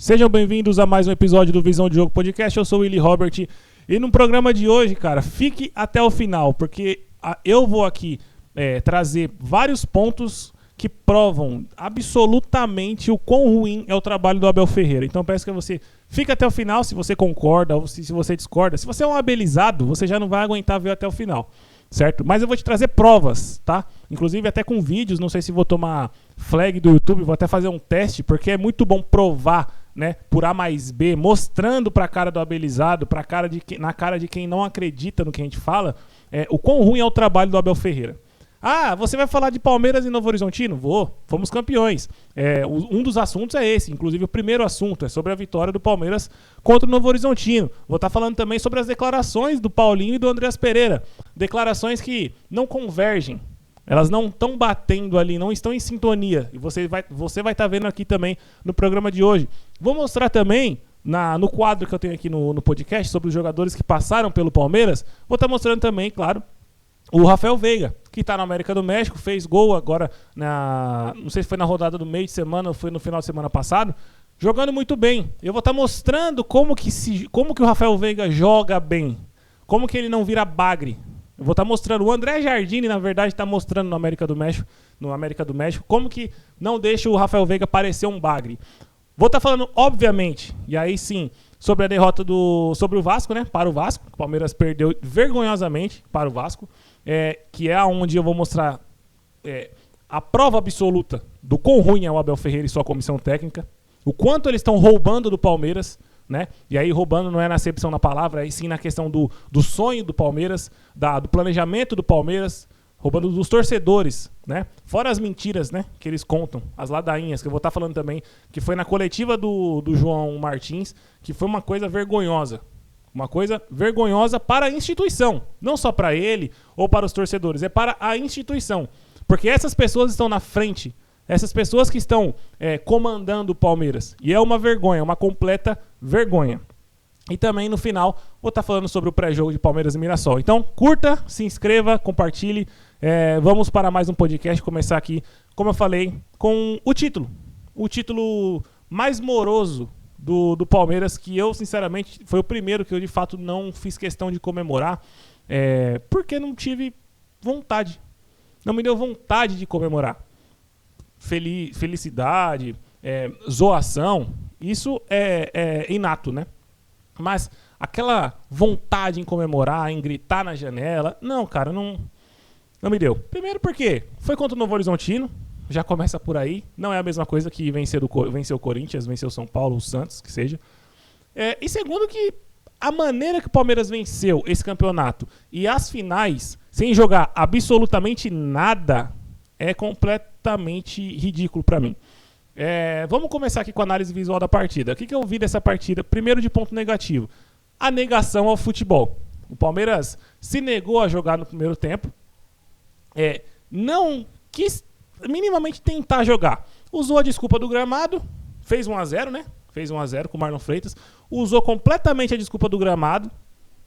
Sejam bem-vindos a mais um episódio do Visão de Jogo Podcast. Eu sou o Willy Robert e no programa de hoje, cara, fique até o final, porque eu vou aqui trazer vários pontos que provam absolutamente o quão ruim é o trabalho do Abel Ferreira. Então peço que você fique até o final, se você concorda ou se você discorda. Se você é um abelizado, você já não vai aguentar ver até o final, certo? Mas eu vou te trazer provas, tá? Inclusive até com vídeos, não sei se vou tomar flag do YouTube, vou até fazer um teste, porque é muito bom provar, né, por A mais B, mostrando pra cara do abelizado, na cara de quem não acredita no que a gente fala, o quão ruim é o trabalho do Abel Ferreira. Ah, você vai falar de Palmeiras e Novo Horizontino? Vou, fomos campeões. Um dos assuntos é esse, inclusive o primeiro assunto é sobre a vitória do Palmeiras contra o Novo Horizontino. Vou estar falando também sobre as declarações do Paulinho e do Andreas Pereira. Declarações que não convergem, elas não estão batendo ali, não estão em sintonia. E você vai estar vendo aqui também no programa de hoje. Vou mostrar também no quadro que eu tenho aqui no podcast sobre os jogadores que passaram pelo Palmeiras. Vou estar mostrando também, claro, o Rafael Veiga, que está na América do México, fez gol agora, não sei se foi na rodada do meio de semana ou foi no final de semana passado, jogando muito bem. Eu vou estar mostrando como que o Rafael Veiga joga bem, como que ele não vira bagre. Eu vou estar mostrando, o André Jardine, na verdade, está mostrando no América do México, como que não deixa o Rafael Veiga parecer um bagre. Vou estar falando, obviamente, e aí sim, sobre a derrota sobre o Vasco, né? Para o Vasco. O Palmeiras perdeu vergonhosamente para o Vasco, que é onde eu vou mostrar a prova absoluta do quão ruim é o Abel Ferreira e sua comissão técnica, o quanto eles estão roubando do Palmeiras, né? E aí roubando não é na acepção da palavra, é sim na questão do sonho do Palmeiras, do planejamento do Palmeiras, roubando dos torcedores, né? Fora as mentiras, né, que eles contam, as ladainhas, que eu vou estar falando também, que foi na coletiva do João Martins, que foi uma coisa vergonhosa. Uma coisa vergonhosa para a instituição, não só para ele ou para os torcedores, é para a instituição. Porque essas pessoas estão na frente, essas pessoas que estão comandando o Palmeiras. E é uma vergonha, uma completa vergonha. E também no final vou estar falando sobre o pré-jogo de Palmeiras e Mirassol. Então curta, se inscreva, compartilhe. Vamos para mais um podcast, começar aqui, como eu falei, com o título mais moroso do Palmeiras, que eu sinceramente foi o primeiro que eu de fato não fiz questão de comemorar, porque não tive vontade, não me deu vontade de comemorar. Felicidade, zoação, isso é inato, né? Mas aquela vontade em comemorar, em gritar na janela, não, cara, não me deu. Primeiro porque foi contra o Novo Horizontino, já começa por aí, não é a mesma coisa que vencer o Corinthians, vencer o São Paulo, o Santos, que seja. E segundo que a maneira que o Palmeiras venceu esse campeonato e as finais, sem jogar absolutamente nada, é completamente ridículo pra mim. Vamos começar aqui com a análise visual da partida. O que eu vi dessa partida? Primeiro, de ponto negativo, a negação ao futebol. O Palmeiras se negou a jogar no primeiro tempo, não quis minimamente tentar jogar. Usou a desculpa do gramado, fez 1-0, né? Fez 1-0 com o Marlon Freitas. Usou completamente a desculpa do gramado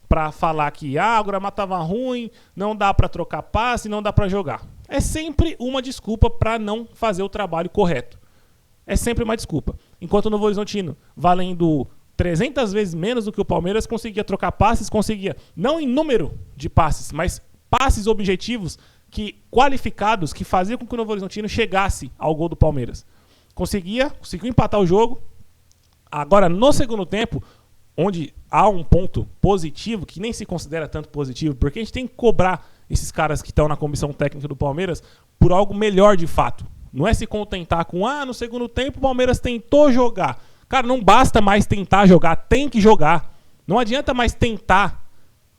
para falar que o gramado estava ruim, não dá para trocar passe, não dá para jogar. É sempre uma desculpa para não fazer o trabalho correto. É sempre uma desculpa. Enquanto o Novo Horizontino, valendo 300 vezes menos do que o Palmeiras, conseguia trocar passes, conseguia, não em número de passes, mas passes objetivos qualificados, que faziam com que o Novo Horizontino chegasse ao gol do Palmeiras. Conseguiu empatar o jogo. Agora, no segundo tempo, onde há um ponto positivo, que nem se considera tanto positivo, porque a gente tem que cobrar esses caras que estão na comissão técnica do Palmeiras por algo melhor de fato. Não é se contentar com, no segundo tempo o Palmeiras tentou jogar. Cara, não basta mais tentar jogar, tem que jogar. Não adianta mais tentar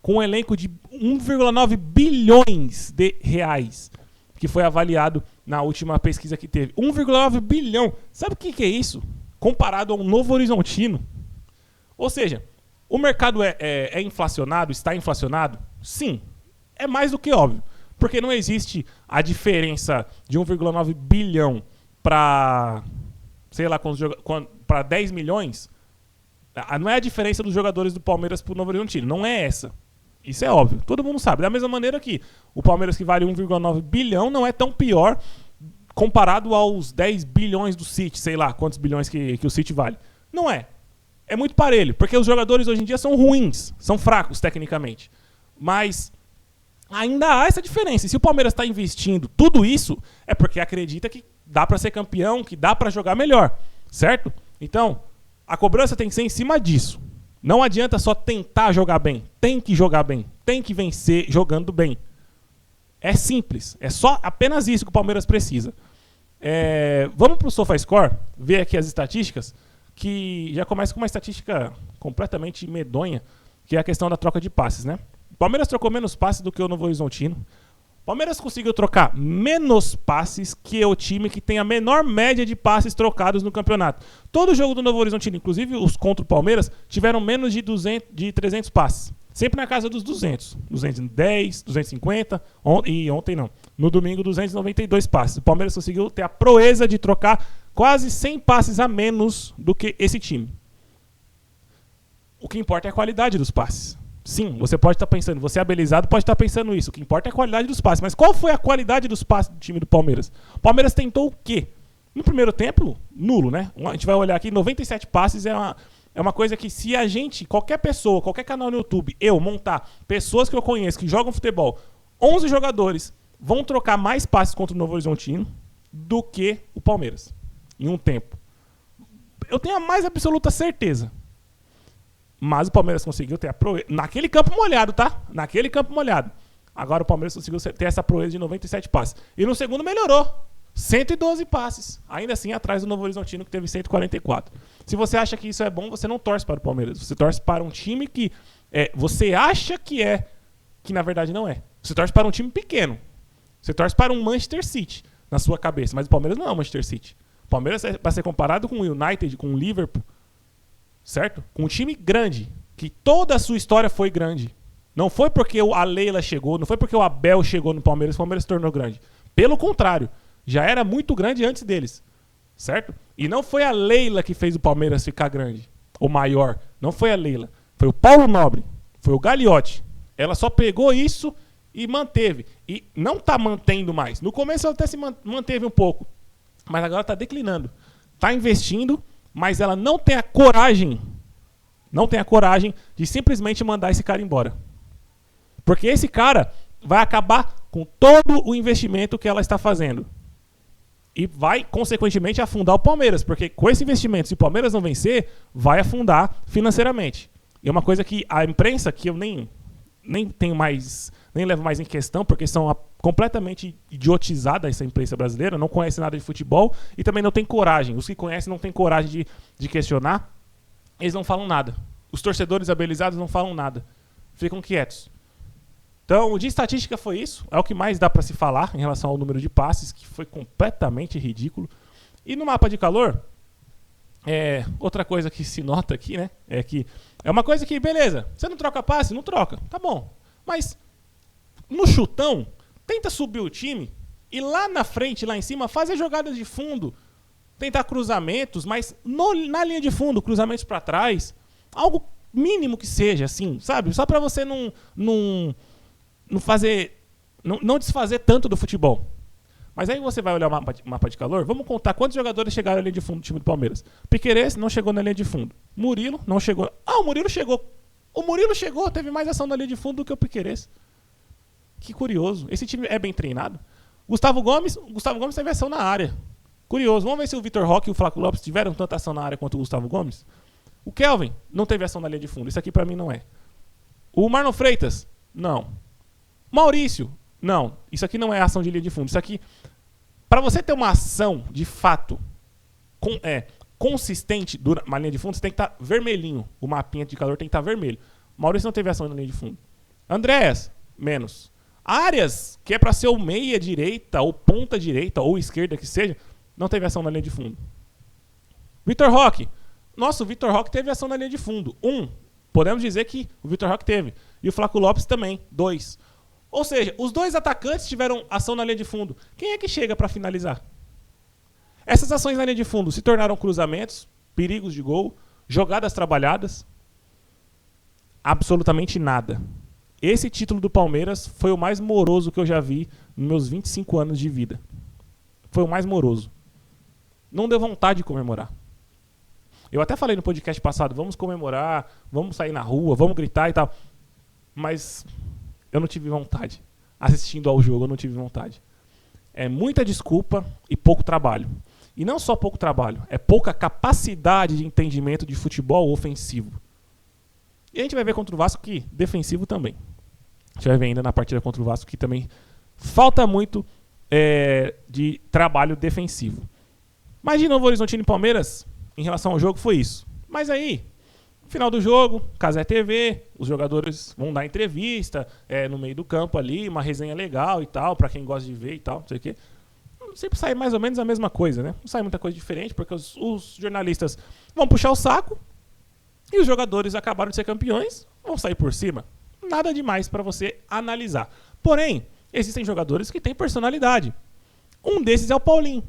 com um elenco de 1,9 bilhões de reais, que foi avaliado na última pesquisa que teve. 1,9 bilhão. Sabe o que é isso? Comparado a um Novo Horizontino. Ou seja, o mercado é inflacionado, está inflacionado? Sim, é mais do que óbvio. Porque não existe a diferença de 1,9 bilhão para, sei lá, para 10 milhões. Não é a diferença dos jogadores do Palmeiras para o Novo Horizontino. Não é essa. Isso é óbvio. Todo mundo sabe. Da mesma maneira que o Palmeiras, que vale 1,9 bilhão, não é tão pior comparado aos 10 bilhões do City. Sei lá quantos bilhões que o City vale. Não é. É muito parelho, porque os jogadores hoje em dia são ruins, são fracos tecnicamente. Mas ainda há essa diferença. E se o Palmeiras está investindo tudo isso, é porque acredita que dá para ser campeão, que dá para jogar melhor, certo? Então, a cobrança tem que ser em cima disso. Não adianta só tentar jogar bem. Tem que jogar bem. Tem que vencer jogando bem. É simples. É só apenas isso que o Palmeiras precisa. Vamos para o SofaScore, ver aqui as estatísticas, que já começa com uma estatística completamente medonha, que é a questão da troca de passes, né? O Palmeiras trocou menos passes do que o Novo Horizontino. O Palmeiras conseguiu trocar menos passes que o time que tem a menor média de passes trocados no campeonato. Todo jogo do Novo Horizontino, inclusive os contra o Palmeiras, tiveram menos de 300 passes. Sempre na casa dos 200. 210, 250, e ontem não. No domingo, 292 passes. O Palmeiras conseguiu ter a proeza de trocar quase 100 passes a menos do que esse time. O que importa é a qualidade dos passes. Sim, você pode estar pensando, você é habilizado, pode estar pensando isso. O que importa é a qualidade dos passes. Mas qual foi a qualidade dos passes do time do Palmeiras? O Palmeiras tentou o quê? No primeiro tempo, nulo, né? A gente vai olhar aqui, 97 passes é uma coisa que se a gente, qualquer pessoa, qualquer canal no YouTube, eu montar pessoas que eu conheço que jogam futebol, 11 jogadores vão trocar mais passes contra o Novo Horizontino do que o Palmeiras, em um tempo. Eu tenho a mais absoluta certeza. Mas o Palmeiras conseguiu ter a proeza. Naquele campo molhado, tá? Naquele campo molhado. Agora o Palmeiras conseguiu ter essa proeza de 97 passes. E no segundo melhorou. 112 passes. Ainda assim, atrás do Novo Horizontino, que teve 144. Se você acha que isso é bom, você não torce para o Palmeiras. Você torce para um time que você acha que na verdade não é. Você torce para um time pequeno. Você torce para um Manchester City na sua cabeça. Mas o Palmeiras não é o Manchester City. O Palmeiras vai ser comparado com o United, com o Liverpool. Certo? Com um time grande, que toda a sua história foi grande. Não foi porque a Leila chegou, não foi porque o Abel chegou no Palmeiras, o Palmeiras se tornou grande. Pelo contrário, já era muito grande antes deles. Certo? E não foi a Leila que fez o Palmeiras ficar grande, ou maior. Não foi a Leila. Foi o Paulo Nobre, foi o Gagliotti. Ela só pegou isso e manteve. E não está mantendo mais. No começo ela até se manteve um pouco, mas agora está declinando. Está investindo, mas ela não tem a coragem de simplesmente mandar esse cara embora. Porque esse cara vai acabar com todo o investimento que ela está fazendo. E vai, consequentemente, afundar o Palmeiras. Porque com esse investimento, se o Palmeiras não vencer, vai afundar financeiramente. E é uma coisa que a imprensa, que eu nem levo mais em questão, porque são completamente idiotizadas essa imprensa brasileira, não conhece nada de futebol e também não tem coragem. Os que conhecem não têm coragem de questionar, eles não falam nada. Os torcedores habilizados não falam nada. Ficam quietos. Então, de estatística foi isso. É o que mais dá para se falar em relação ao número de passes, que foi completamente ridículo. E no mapa de calor, outra coisa que se nota aqui, né? É que é uma coisa que, beleza, você não troca passe? Não troca, tá bom. Mas no chutão, tenta subir o time e lá na frente, lá em cima, fazer jogadas de fundo, tentar cruzamentos, mas na linha de fundo, cruzamentos para trás, algo mínimo que seja, assim, sabe? Só para você não desfazer tanto do futebol. Mas aí você vai olhar o mapa de calor, vamos contar quantos jogadores chegaram na linha de fundo do time do Palmeiras. Piquerez não chegou na linha de fundo. Murilo não chegou. O Murilo chegou. O Murilo chegou, teve mais ação na linha de fundo do que o Piquerez. Que curioso. Esse time é bem treinado. Gustavo Gomes teve ação na área. Curioso. Vamos ver se o Vitor Roque e o Flávio Lopes tiveram tanta ação na área quanto o Gustavo Gomes. O Kelvin não teve ação na linha de fundo. Isso aqui pra mim não é. O Marlon Freitas? Não. Maurício? Não. Isso aqui não é ação de linha de fundo. Isso aqui, pra você ter uma ação de fato consistente na linha de fundo, você tem que estar vermelhinho. O mapinha de calor tem que estar vermelho. Maurício não teve ação na linha de fundo. Andréas? Menos. Arias, que é para ser o meia direita, ou ponta direita, ou esquerda que seja, não teve ação na linha de fundo. Vitor Roque. Nossa, o Vitor Roque teve ação na linha de fundo. 1. Podemos dizer que o Vitor Roque teve. E o Flávio Lopes também. 2. Ou seja, os dois atacantes tiveram ação na linha de fundo. Quem é que chega para finalizar? Essas ações na linha de fundo se tornaram cruzamentos, perigos de gol, jogadas trabalhadas. Absolutamente nada. Esse título do Palmeiras foi o mais moroso que eu já vi nos meus 25 anos de vida. Foi o mais moroso. Não deu vontade de comemorar. Eu até falei no podcast passado, vamos comemorar, vamos sair na rua, vamos gritar e tal. Mas eu não tive vontade. Assistindo ao jogo, eu não tive vontade. É muita desculpa e pouco trabalho. E não só pouco trabalho, é pouca capacidade de entendimento de futebol ofensivo. E a gente vai ver contra o Vasco que defensivo também. A gente vai ver ainda na partida contra o Vasco que também falta muito de trabalho defensivo. Mas de Novo Horizontino e Palmeiras, em relação ao jogo, foi isso. Mas aí, no final do jogo, Cazé TV, os jogadores vão dar entrevista no meio do campo ali, uma resenha legal e tal, pra quem gosta de ver e tal, não sei o quê. Sempre sai mais ou menos a mesma coisa, né? Não sai muita coisa diferente, porque os jornalistas vão puxar o saco e os jogadores acabaram de ser campeões, vão sair por cima. Nada demais pra você analisar. Porém, existem jogadores que têm personalidade. Um desses é o Paulinho.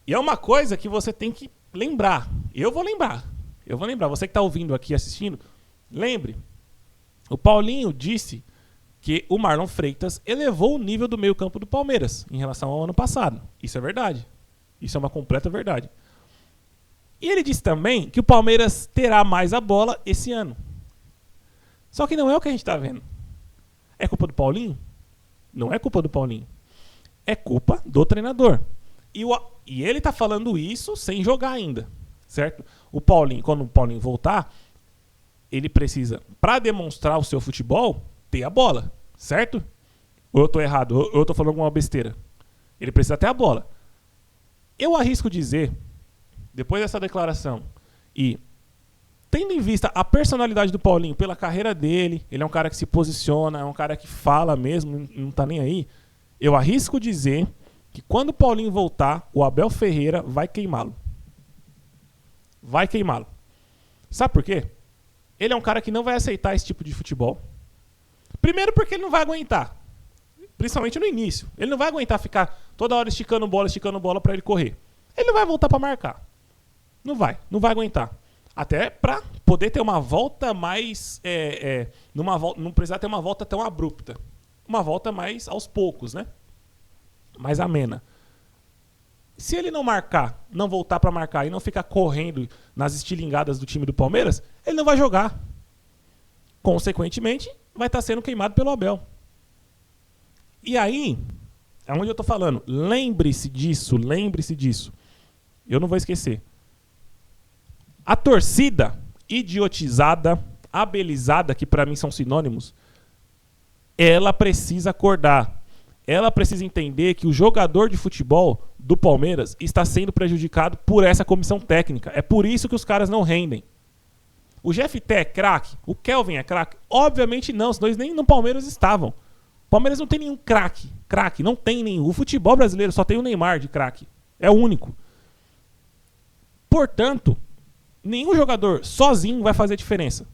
E é uma coisa que você tem que lembrar. Eu vou lembrar. Você que está ouvindo aqui, assistindo, lembre. O Paulinho disse que o Marlon Freitas elevou o nível do meio-campo do Palmeiras em relação ao ano passado. Isso é verdade. Isso é uma completa verdade. E ele disse também que o Palmeiras terá mais a bola esse ano. Só que não é o que a gente está vendo. É culpa do Paulinho? Não é culpa do Paulinho. É culpa do treinador. E ele está falando isso sem jogar ainda. Certo? O Paulinho, quando o Paulinho voltar, ele precisa, para demonstrar o seu futebol, ter a bola. Certo? Ou eu estou errado? Ou eu estou falando alguma besteira? Ele precisa ter a bola. Eu arrisco dizer, depois dessa declaração, e tendo em vista a personalidade do Paulinho, pela carreira dele, ele é um cara que se posiciona, é um cara que fala mesmo, não tá nem aí. Eu arrisco dizer que quando o Paulinho voltar, o Abel Ferreira vai queimá-lo. Vai queimá-lo. Sabe por quê? Ele é um cara que não vai aceitar esse tipo de futebol. Primeiro porque ele não vai aguentar. Principalmente no início. Ele não vai aguentar ficar toda hora esticando bola para ele correr. Ele não vai voltar para marcar. Não vai aguentar. Até para poder ter uma volta mais... não precisar ter uma volta tão abrupta. Uma volta mais aos poucos, né? Mais amena. Se ele não marcar, não voltar para marcar e não ficar correndo nas estilingadas do time do Palmeiras, ele não vai jogar. Consequentemente, vai estar sendo queimado pelo Abel. E aí, é onde eu estou falando. Lembre-se disso. Eu não vou esquecer. A torcida idiotizada, abelizada, que para mim são sinônimos, ela precisa acordar. Ela precisa entender que o jogador de futebol do Palmeiras está sendo prejudicado por essa comissão técnica. É por isso que os caras não rendem. O GFT é craque? O Kelvin é craque? Obviamente não, os dois nem no Palmeiras estavam. O Palmeiras não tem nenhum craque. Craque, não tem nenhum. O futebol brasileiro só tem o Neymar de craque. É o único. Portanto, nenhum jogador sozinho vai fazer diferença.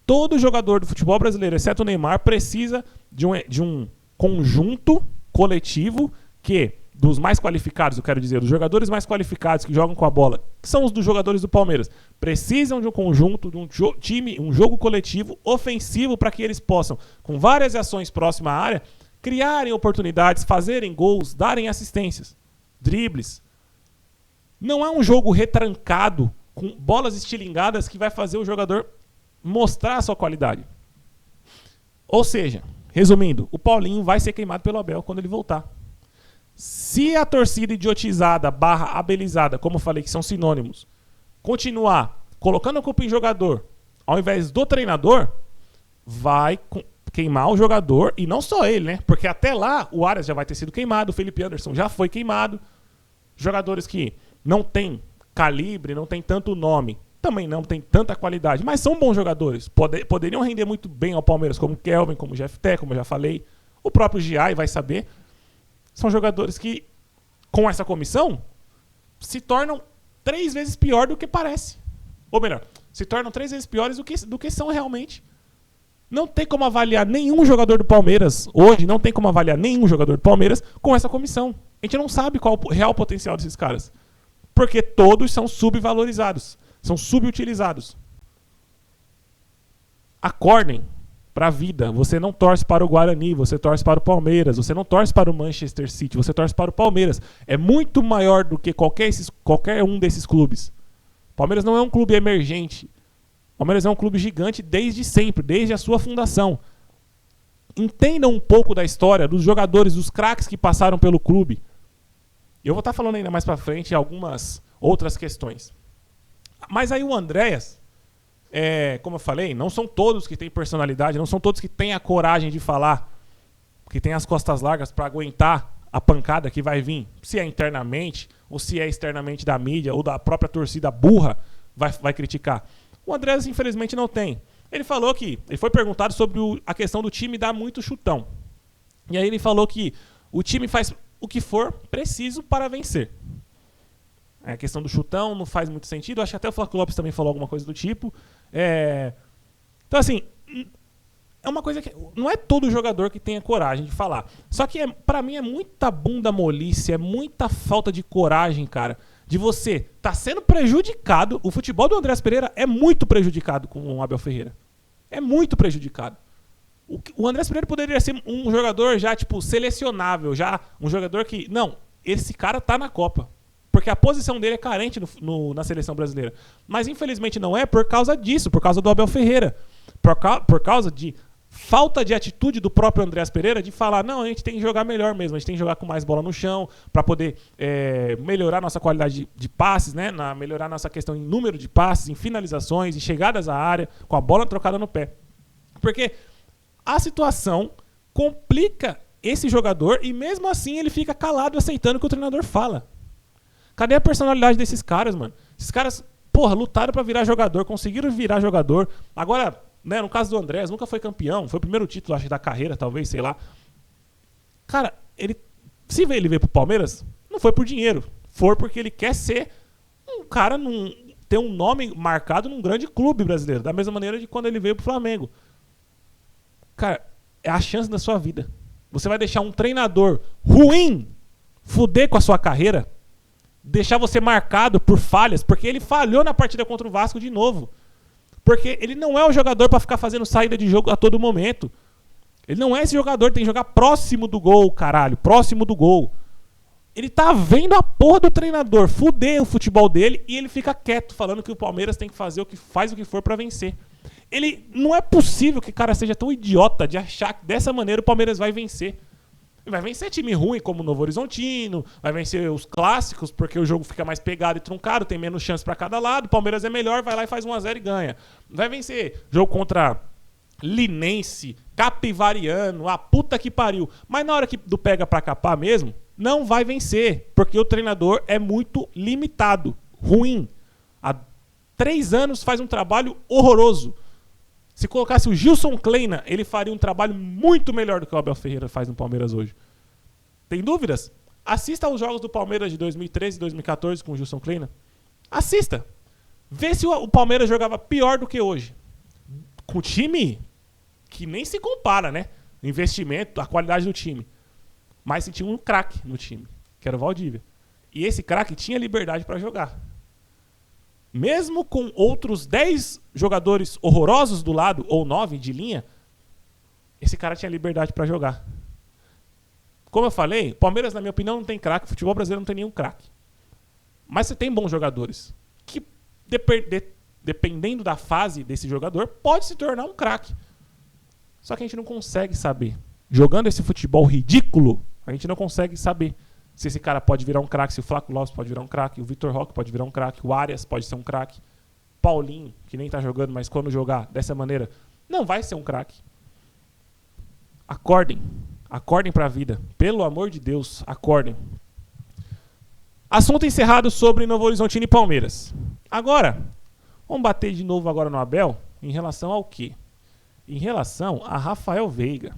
Todo jogador do futebol brasileiro, exceto o Neymar, precisa de um conjunto coletivo que, dos mais qualificados, eu quero dizer, dos jogadores mais qualificados que jogam com a bola, que são os dos jogadores do Palmeiras, precisam de um conjunto, de um time, um jogo coletivo ofensivo para que eles possam, com várias ações próximas à área, criarem oportunidades, fazerem gols, darem assistências, dribles. Não é um jogo retrancado, com bolas estilingadas, que vai fazer o jogador mostrar a sua qualidade. Ou seja, resumindo, o Paulinho vai ser queimado pelo Abel quando ele voltar. Se a torcida idiotizada / abelizada, como eu falei que são sinônimos, continuar colocando a culpa em jogador, ao invés do treinador, vai queimar o jogador, e não só ele, né? Porque até lá o Arias já vai ter sido queimado, o Felipe Anderson já foi queimado. Jogadores que não têm calibre, não têm tanto nome, também não têm tanta qualidade, mas são bons jogadores. Poderiam render muito bem ao Palmeiras, como o Kelvin, como o GFT, como eu já falei. O próprio Giai vai saber. São jogadores que, com essa comissão, se tornam 3 vezes pior do que parece. Ou melhor, se tornam 3 vezes piores do que são realmente. Não tem como avaliar nenhum jogador do Palmeiras, hoje não tem como avaliar nenhum jogador do Palmeiras com essa comissão. A gente não sabe qual o real potencial desses caras. Porque todos são subvalorizados, são subutilizados. Acordem, pra vida. Você não torce para o Guarani, você torce para o Palmeiras, você não torce para o Manchester City, você torce para o Palmeiras. É muito maior do que qualquer um desses clubes. O Palmeiras não é um clube emergente. O Palmeiras é um clube gigante desde sempre, desde a sua fundação. Entendam um pouco da história, dos jogadores, dos craques que passaram pelo clube. Eu vou estar falando ainda mais pra frente algumas outras questões. Mas aí o Andréas, como eu falei, não são todos que têm personalidade, não são todos que têm a coragem de falar, que têm as costas largas para aguentar a pancada que vai vir, se é internamente ou se é externamente da mídia ou da própria torcida burra, vai criticar. O Andréas, infelizmente, não tem. Ele falou que, ele foi perguntado sobre a questão do time dar muito chutão. E aí ele falou que o time faz o que for preciso para vencer. A questão do chutão não faz muito sentido. Acho que até o Flávio Lopes também falou alguma coisa do tipo. Então, assim, é uma coisa que não é todo jogador que tem a coragem de falar. Só que, pra mim, é muita bunda molice, é muita falta de coragem, cara, de você tá sendo prejudicado. O futebol do Andréas Pereira é muito prejudicado com o Abel Ferreira. É muito prejudicado. O Andréas Pereira poderia ser um jogador já, tipo, selecionável, já um jogador que... Não, esse cara tá na Copa. Porque a posição dele é carente na seleção brasileira. Mas infelizmente não é por causa disso, por causa do Abel Ferreira. Por causa de falta de atitude do próprio Andréas Pereira de falar, não, a gente tem que jogar melhor mesmo, a gente tem que jogar com mais bola no chão para poder melhorar nossa qualidade de passes, né? Melhorar nossa questão em número de passes, em finalizações, em chegadas à área, com a bola trocada no pé. Porque a situação complica esse jogador e mesmo assim ele fica calado aceitando o que o treinador fala. Cadê a personalidade desses caras, mano? Esses caras, porra, lutaram pra virar jogador, conseguiram virar jogador. Agora, né, no caso do Andréas, nunca foi campeão, foi o primeiro título, acho, da carreira, talvez, sei lá. Cara, se ele veio pro Palmeiras, não foi por dinheiro. Foi porque ele quer ser um cara, ter um nome marcado num grande clube brasileiro. Da mesma maneira de quando ele veio pro Flamengo. Cara, é a chance da sua vida. Você vai deixar um treinador ruim fuder com a sua carreira? Deixar você marcado por falhas, porque ele falhou na partida contra o Vasco de novo. Porque ele não é o jogador para ficar fazendo saída de jogo a todo momento. Ele não é esse jogador, tem que jogar próximo do gol, caralho, próximo do gol. Ele tá vendo a porra do treinador fuder o futebol dele e ele fica quieto, falando que o Palmeiras tem que fazer o que faz o que for para vencer. Não é possível que o cara seja tão idiota de achar que dessa maneira o Palmeiras vai vencer. Vai vencer time ruim como o Novo Horizontino, vai vencer os clássicos porque o jogo fica mais pegado e truncado, tem menos chance pra cada lado, o Palmeiras é melhor, vai lá e faz 1-0 e ganha. Vai vencer jogo contra Linense, Capivariano, a puta que pariu. Mas na hora do pega pra capar mesmo, não vai vencer, porque o treinador é muito limitado, ruim. Há 3 anos faz um trabalho horroroso. Se colocasse o Gilson Kleina, ele faria um trabalho muito melhor do que o Abel Ferreira faz no Palmeiras hoje. Tem dúvidas? Assista aos jogos do Palmeiras de 2013 e 2014 com o Gilson Kleina. Assista. Vê se o Palmeiras jogava pior do que hoje. Com o time que nem se compara, né? O investimento, a qualidade do time. Mas se tinha um craque no time, que era o Valdívia. E esse craque tinha liberdade para jogar. Mesmo com outros 10 jogadores horrorosos do lado, ou 9 de linha, esse cara tinha liberdade para jogar. Como eu falei, Palmeiras, na minha opinião, não tem craque. Futebol brasileiro não tem nenhum craque. Mas você tem bons jogadores. Que, dependendo da fase desse jogador, pode se tornar um craque. Só que a gente não consegue saber. Jogando esse futebol ridículo, a gente não consegue saber se esse cara pode virar um craque, se o Flávio Lopes pode virar um craque, o Vitor Roque pode virar um craque, o Arias pode ser um craque, Paulinho, que nem tá jogando, mas quando jogar dessa maneira, não vai ser um craque. Acordem. Acordem pra vida. Pelo amor de Deus, acordem. Assunto encerrado sobre Novo Horizontino e Palmeiras. Agora, vamos bater de novo agora no Abel, em relação ao quê? Em relação a Rafael Veiga.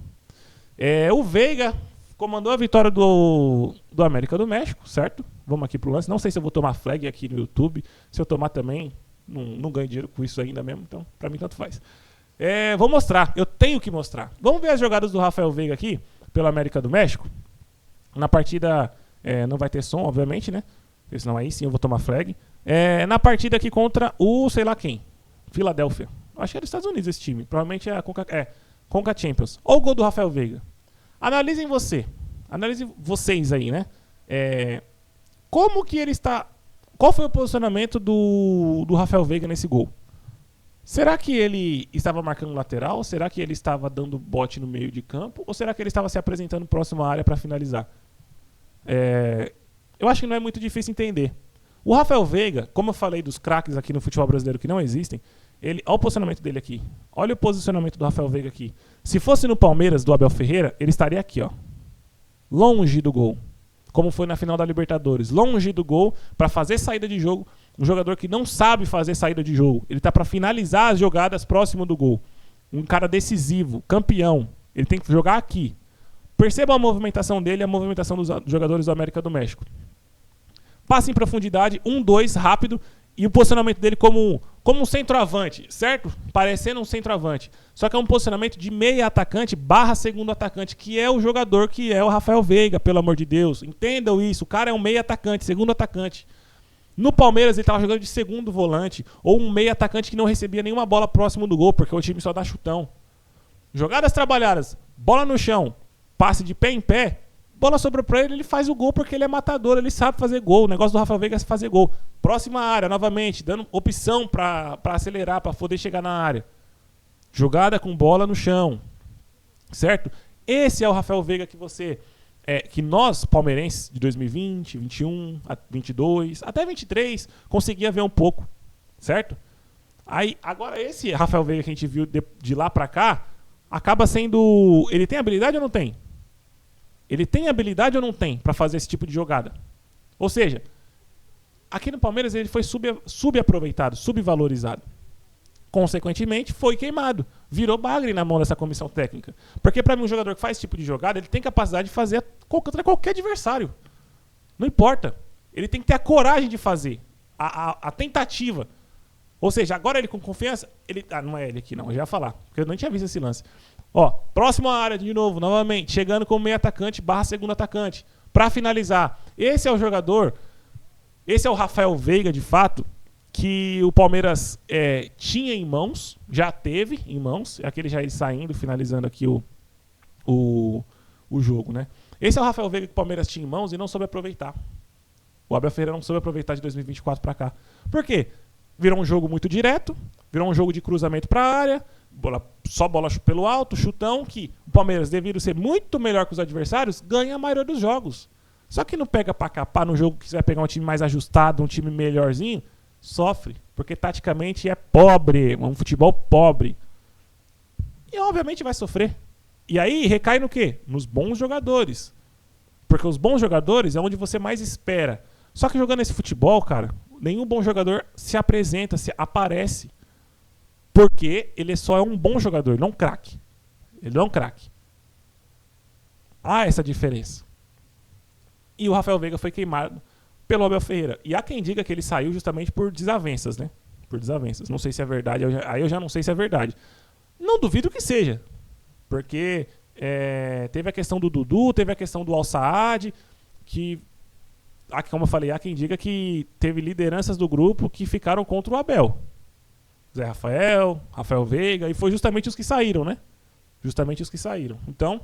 O Veiga comandou a vitória do América do México, certo? Vamos aqui pro lance. Não sei se eu vou tomar flag aqui no YouTube. Se eu tomar também, não ganho dinheiro com isso ainda mesmo. Então, pra mim, tanto faz. Vou mostrar. Eu tenho que mostrar. Vamos ver as jogadas do Rafael Veiga aqui, pelo América do México. Na partida, não vai ter som, obviamente, né? Porque senão aí sim eu vou tomar flag. Na partida aqui contra o sei lá quem. Filadélfia. Acho que é dos Estados Unidos esse time. Provavelmente é a Conca Champions. Ou o gol do Rafael Veiga. Analisem vocês aí, né? Como que ele está... Qual foi o posicionamento do Rafael Veiga nesse gol? Será que ele estava marcando lateral? Será que ele estava dando bote no meio de campo? Ou será que ele estava se apresentando próximo à área para finalizar? Eu acho que não é muito difícil entender. O Rafael Veiga, como eu falei dos craques aqui no futebol brasileiro que não existem, olha o posicionamento dele aqui. Olha o posicionamento do Rafael Veiga aqui. Se fosse no Palmeiras do Abel Ferreira, ele estaria aqui, ó, longe do gol. Como foi na final da Libertadores. Longe do gol, para fazer saída de jogo. Um jogador que não sabe fazer saída de jogo. Ele tá para finalizar as jogadas próximo do gol. Um cara decisivo, campeão. Ele tem que jogar aqui. Perceba a movimentação dele e a movimentação dos jogadores do América do México. Passe em profundidade, 1-2, rápido. E o posicionamento dele como um centroavante, certo? Parecendo um centroavante. Só que é um posicionamento de meia atacante / segundo atacante, que é o jogador que é o Rafael Veiga, pelo amor de Deus. Entendam isso, o cara é um meia atacante, segundo atacante. No Palmeiras ele estava jogando de segundo volante, ou um meia atacante que não recebia nenhuma bola próximo do gol, porque o time só dá chutão. Jogadas trabalhadas, bola no chão, passe de pé em pé, bola sobrou pra ele, ele faz o gol porque ele é matador, ele sabe fazer gol. O negócio do Rafael Veiga é fazer gol. Próxima área, novamente, dando opção pra acelerar, pra poder chegar na área. Jogada com bola no chão. Certo? Esse é o Rafael Veiga que nós, palmeirenses, de 2020, 21, 22, até 23, conseguia ver um pouco. Certo? Aí, agora esse Rafael Veiga que a gente viu de lá pra cá, acaba sendo... Ele tem habilidade ou não tem? Ele tem habilidade ou não tem para fazer esse tipo de jogada? Ou seja, aqui no Palmeiras ele foi subaproveitado, subvalorizado. Consequentemente, foi queimado. Virou bagre na mão dessa comissão técnica. Porque para mim um jogador que faz esse tipo de jogada, ele tem capacidade de fazer contra qualquer adversário. Não importa. Ele tem que ter a coragem de fazer. A tentativa. Ou seja, agora ele com confiança... não é ele aqui não, eu já ia falar. Porque eu não tinha visto esse lance. Ó, próxima área de novo, novamente, chegando como meio atacante / segundo atacante, para finalizar. Esse é o jogador, esse é o Rafael Veiga, de fato, que o Palmeiras tinha em mãos, já teve em mãos, aquele já ele saindo, finalizando aqui o jogo, né? Esse é o Rafael Veiga que o Palmeiras tinha em mãos e não soube aproveitar. O Abel Ferreira não soube aproveitar de 2024 para cá. Por quê? Virou um jogo muito direto, virou um jogo de cruzamento para a área, só bola pelo alto, chutão, que o Palmeiras, devido ser muito melhor que os adversários, ganha a maioria dos jogos. Só que não pega pra capar no jogo que você vai pegar um time mais ajustado, um time melhorzinho, sofre, porque taticamente é pobre, um futebol pobre. E obviamente vai sofrer. E aí recai no quê? Nos bons jogadores. Porque os bons jogadores é onde você mais espera. Só que jogando esse futebol, cara, nenhum bom jogador se apresenta, se aparece. Porque ele só é um bom jogador, não um craque. Ele não é um craque. Há essa diferença. E o Rafael Veiga foi queimado pelo Abel Ferreira. E há quem diga que ele saiu justamente por desavenças, né? Por desavenças. Não sei se é verdade, aí eu já não sei se é verdade. Não duvido que seja. Porque teve a questão do Dudu, teve a questão do Al-Saad, que, como eu falei, há quem diga que teve lideranças do grupo que ficaram contra o Abel. Zé Rafael Veiga, e foi justamente os que saíram, né? Justamente os que saíram. Então,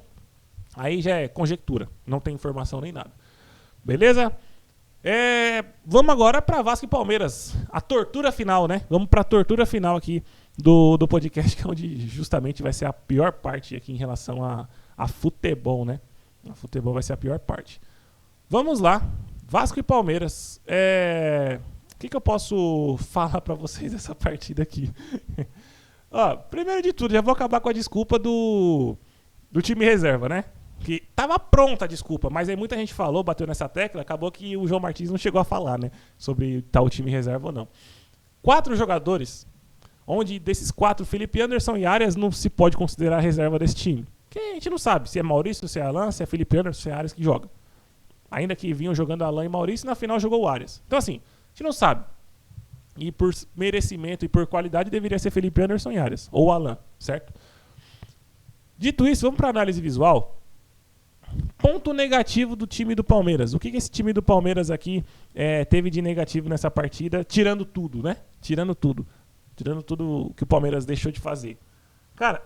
aí já é conjectura, não tem informação nem nada. Beleza? Vamos agora para Vasco e Palmeiras. A tortura final, né? Vamos para a tortura final aqui do podcast, que é onde justamente vai ser a pior parte aqui em relação a futebol, né? A futebol vai ser a pior parte. Vamos lá. Vasco e Palmeiras. O que eu posso falar pra vocês dessa partida aqui? Ó, primeiro de tudo, já vou acabar com a desculpa do time reserva, né? Que tava pronta a desculpa, mas aí muita gente falou, bateu nessa tecla, acabou que o João Martins não chegou a falar, né? Sobre tal time reserva ou não. 4 jogadores, onde desses 4, Felipe Anderson e Arias não se pode considerar a reserva desse time. Porque a gente não sabe se é Maurício, se é Alan, se é Felipe Anderson, se é Arias que joga. Ainda que vinham jogando Alan e Maurício, na final jogou o Arias. Então assim, a gente não sabe. E por merecimento e por qualidade deveria ser Felipe Anderson e Arias. Ou Alan, certo? Dito isso, vamos para a análise visual. Ponto negativo do time do Palmeiras. O que esse time do Palmeiras aqui teve de negativo nessa partida? Tirando tudo, né? Tirando tudo que o Palmeiras deixou de fazer. Cara,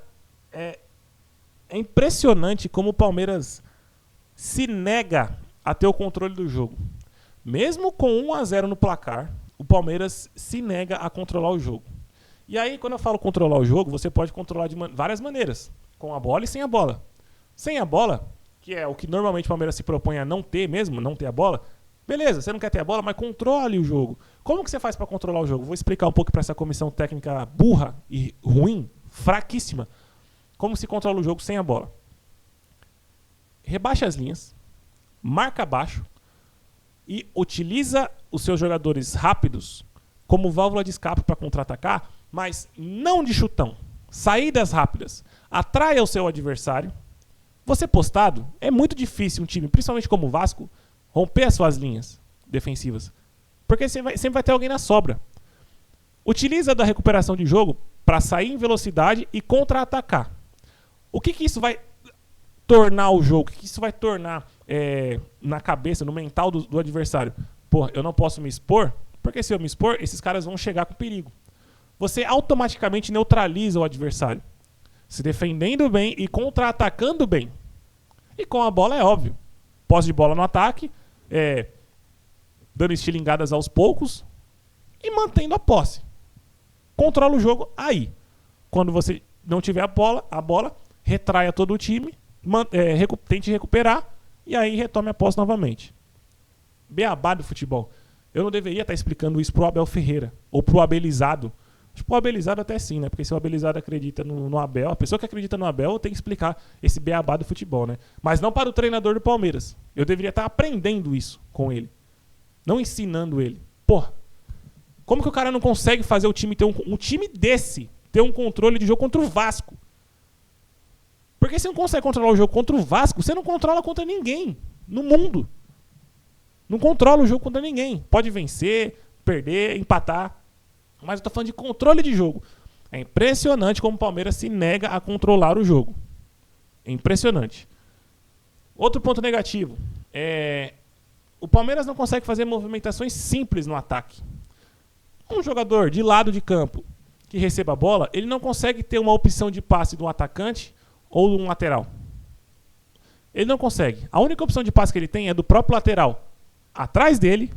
É impressionante como o Palmeiras se nega a ter o controle do jogo. Mesmo com 1-0 no placar, o Palmeiras se nega a controlar o jogo. E aí, quando eu falo controlar o jogo, você pode controlar de várias maneiras. Com a bola e sem a bola. Sem a bola, que é o que normalmente o Palmeiras se propõe a não ter mesmo, não ter a bola, beleza, você não quer ter a bola, mas controle o jogo. Como que você faz para controlar o jogo? Vou explicar um pouco para essa comissão técnica burra e ruim, fraquíssima, como se controla o jogo sem a bola. Rebaixa as linhas, marca baixo e utiliza os seus jogadores rápidos como válvula de escape para contra-atacar, mas não de chutão. Saídas rápidas. Atraia o seu adversário. Você postado, é muito difícil um time, principalmente como o Vasco, romper as suas linhas defensivas. Porque sempre vai ter alguém na sobra. Utiliza da recuperação de jogo para sair em velocidade e contra-atacar. O que isso vai tornar o jogo? O que isso vai tornar na cabeça, no mental do adversário? Pô, eu não posso me expor, porque se eu me expor, esses caras vão chegar com perigo. Você automaticamente neutraliza o adversário, se defendendo bem e contra-atacando bem. E com a bola é óbvio. Posse de bola no ataque, dando estilingadas aos poucos e mantendo a posse. Controla o jogo aí. Quando você não tiver a bola retraia todo o time, tente recuperar e aí retome a posse novamente. Beabá do futebol. Eu não deveria estar explicando isso pro Abel Ferreira ou pro Abelizado. Tipo, o Abelizado até sim, né? Porque se o Abelizado acredita no Abel, a pessoa que acredita no Abel tem que explicar esse beabá do futebol, né? Mas não para o treinador do Palmeiras. Eu deveria estar aprendendo isso com ele. Não ensinando ele. Porra, como que o cara não consegue fazer o time ter um time desse ter um controle de jogo contra o Vasco? Porque se não consegue controlar o jogo contra o Vasco, você não controla contra ninguém no mundo. Não controla o jogo contra ninguém. Pode vencer, perder, empatar. Mas eu tô falando de controle de jogo. É impressionante como o Palmeiras se nega a controlar o jogo. É impressionante. Outro ponto negativo. O Palmeiras não consegue fazer movimentações simples no ataque. Um jogador de lado de campo que receba a bola, ele não consegue ter uma opção de passe de um atacante ou de um lateral. Ele não consegue. A única opção de passe que ele tem é do próprio lateral atrás dele,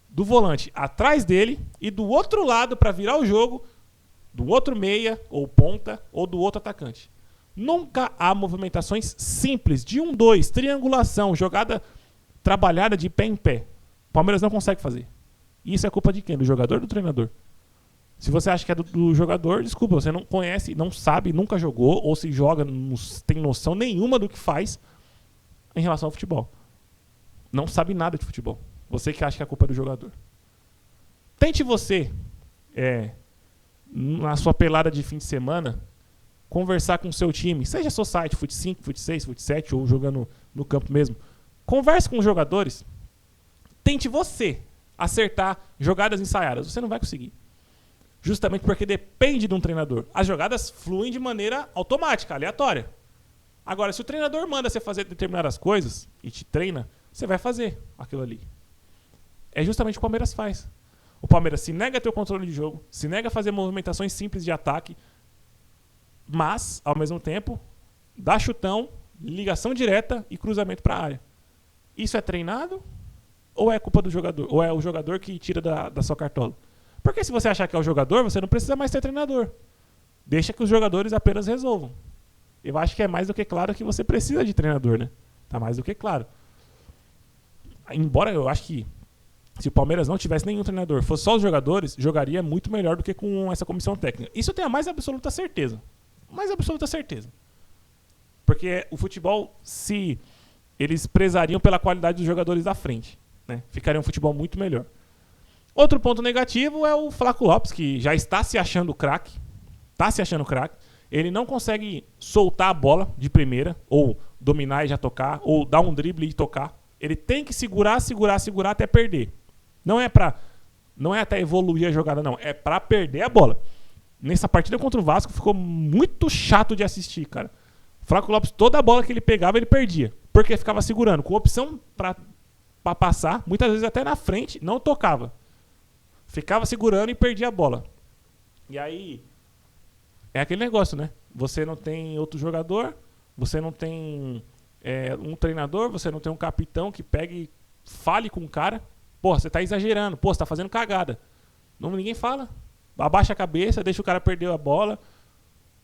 do volante atrás dele e do outro lado para virar o jogo do outro meia ou ponta ou do outro atacante. Nunca há movimentações simples de 1-2, triangulação, jogada trabalhada de pé em pé. O Palmeiras não consegue fazer. Isso é culpa de quem? Do jogador ou do treinador? Se você acha que é do jogador, desculpa, você não conhece, não sabe, nunca jogou ou se joga, não tem noção nenhuma do que faz em relação ao futebol. Não sabe nada de futebol. Você que acha que a culpa é do jogador. Tente você, na sua pelada de fim de semana, conversar com o seu time, seja society, fut 5, fut 6, fut 7 ou jogando no campo mesmo. Converse com os jogadores. Tente você acertar jogadas ensaiadas. Você não vai conseguir. Justamente porque depende de um treinador. As jogadas fluem de maneira automática, aleatória. Agora, se o treinador manda você fazer determinadas coisas e te treina, você vai fazer aquilo ali. É justamente o que o Palmeiras faz. O Palmeiras se nega a ter o controle de jogo, se nega a fazer movimentações simples de ataque, mas, ao mesmo tempo, dá chutão, ligação direta e cruzamento para a área. Isso é treinado ou é culpa do jogador? Ou é o jogador que tira da sua cartola? Porque se você achar que é o jogador, você não precisa mais ter treinador. Deixa que os jogadores apenas resolvam. Eu acho que é mais do que claro que você precisa de treinador, né? Tá mais do que claro. Embora eu acho que se o Palmeiras não tivesse nenhum treinador, fosse só os jogadores, jogaria muito melhor do que com essa comissão técnica. Isso eu tenho a mais absoluta certeza. Mais absoluta certeza. Porque o futebol, se eles prezariam pela qualidade dos jogadores da frente, né? Ficaria um futebol muito melhor. Outro ponto negativo é o Flaco Lopes, que já está se achando craque. Está se achando craque. Ele não consegue soltar a bola de primeira, ou dominar e já tocar, ou dar um drible e tocar. Ele tem que segurar até perder. Não é até evoluir a jogada, não. É para perder a bola. Nessa partida contra o Vasco ficou muito chato de assistir, cara. O Flaco Lopes, toda a bola que ele pegava, ele perdia. Porque ficava segurando. Com opção para passar, muitas vezes até na frente, não tocava. Ficava segurando e perdia a bola. E aí, é aquele negócio, né? Você não tem outro jogador, você não tem um treinador, você não tem um capitão que pegue e fale com o cara. Pô, você tá exagerando, pô, você tá fazendo cagada. Não, ninguém fala. Abaixa a cabeça, deixa o cara perder a bola.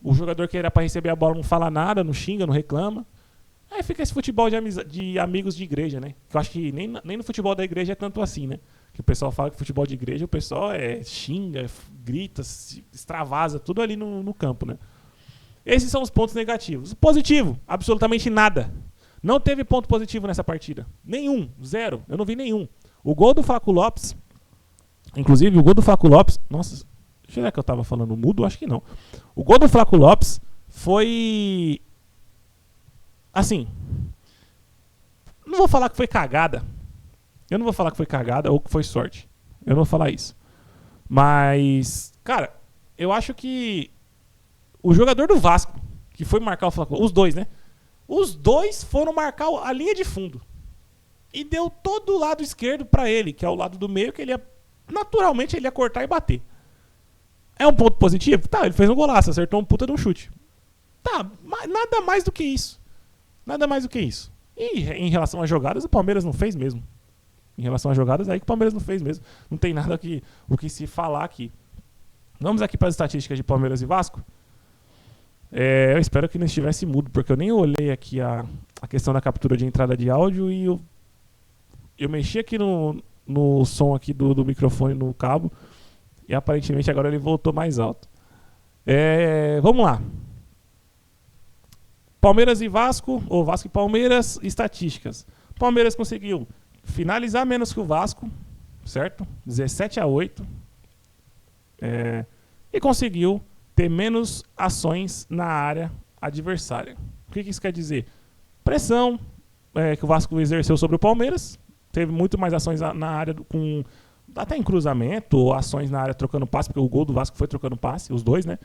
O jogador que era pra receber a bola não fala nada, não xinga, não reclama. Aí fica esse futebol de amigos de igreja, né? Que eu acho que nem no futebol da igreja é tanto assim, né? Que o pessoal fala que futebol de igreja o pessoal xinga, grita, extravasa, tudo ali no campo, né? Esses são os pontos negativos. Positivo, absolutamente nada. Não teve ponto positivo nessa partida. Nenhum, zero. Eu não vi nenhum. O gol do Flaco Lopes, inclusive o gol do Flaco Lopes, nossa, será que eu tava falando mudo? Acho que não. O gol do Flaco Lopes foi... assim, não vou falar que foi cagada. Eu não vou falar que foi cagada ou que foi sorte. Eu não vou falar isso. Mas, cara, eu acho que o jogador do Vasco, que foi marcar o Flaco, os dois, né? Os dois foram marcar a linha de fundo. E deu todo o lado esquerdo pra ele, que é o lado do meio, que ele ia, naturalmente, ele ia cortar e bater. É um ponto positivo? Tá, ele fez um golaço, acertou um puta de um chute. Tá, mas nada mais do que isso. Nada mais do que isso. E em relação às jogadas, o Palmeiras não fez mesmo. Em relação às jogadas, aí que o Palmeiras não fez mesmo. Não tem nada o que se falar aqui. Vamos aqui para as estatísticas de Palmeiras e Vasco. Eu espero que não estivesse mudo, porque eu nem olhei aqui a questão da captura de entrada de áudio e eu mexi aqui no som aqui do microfone no cabo e aparentemente agora ele voltou mais alto. Vamos lá. Palmeiras e Vasco, ou Vasco e Palmeiras, estatísticas. Palmeiras conseguiu finalizar menos que o Vasco, certo? 17-8. E conseguiu ter menos ações na área adversária. O que isso quer dizer? Pressão que o Vasco exerceu sobre o Palmeiras. Teve muito mais ações na área, até em cruzamento, ou ações na área trocando passe, porque o gol do Vasco foi trocando passe, os dois, né?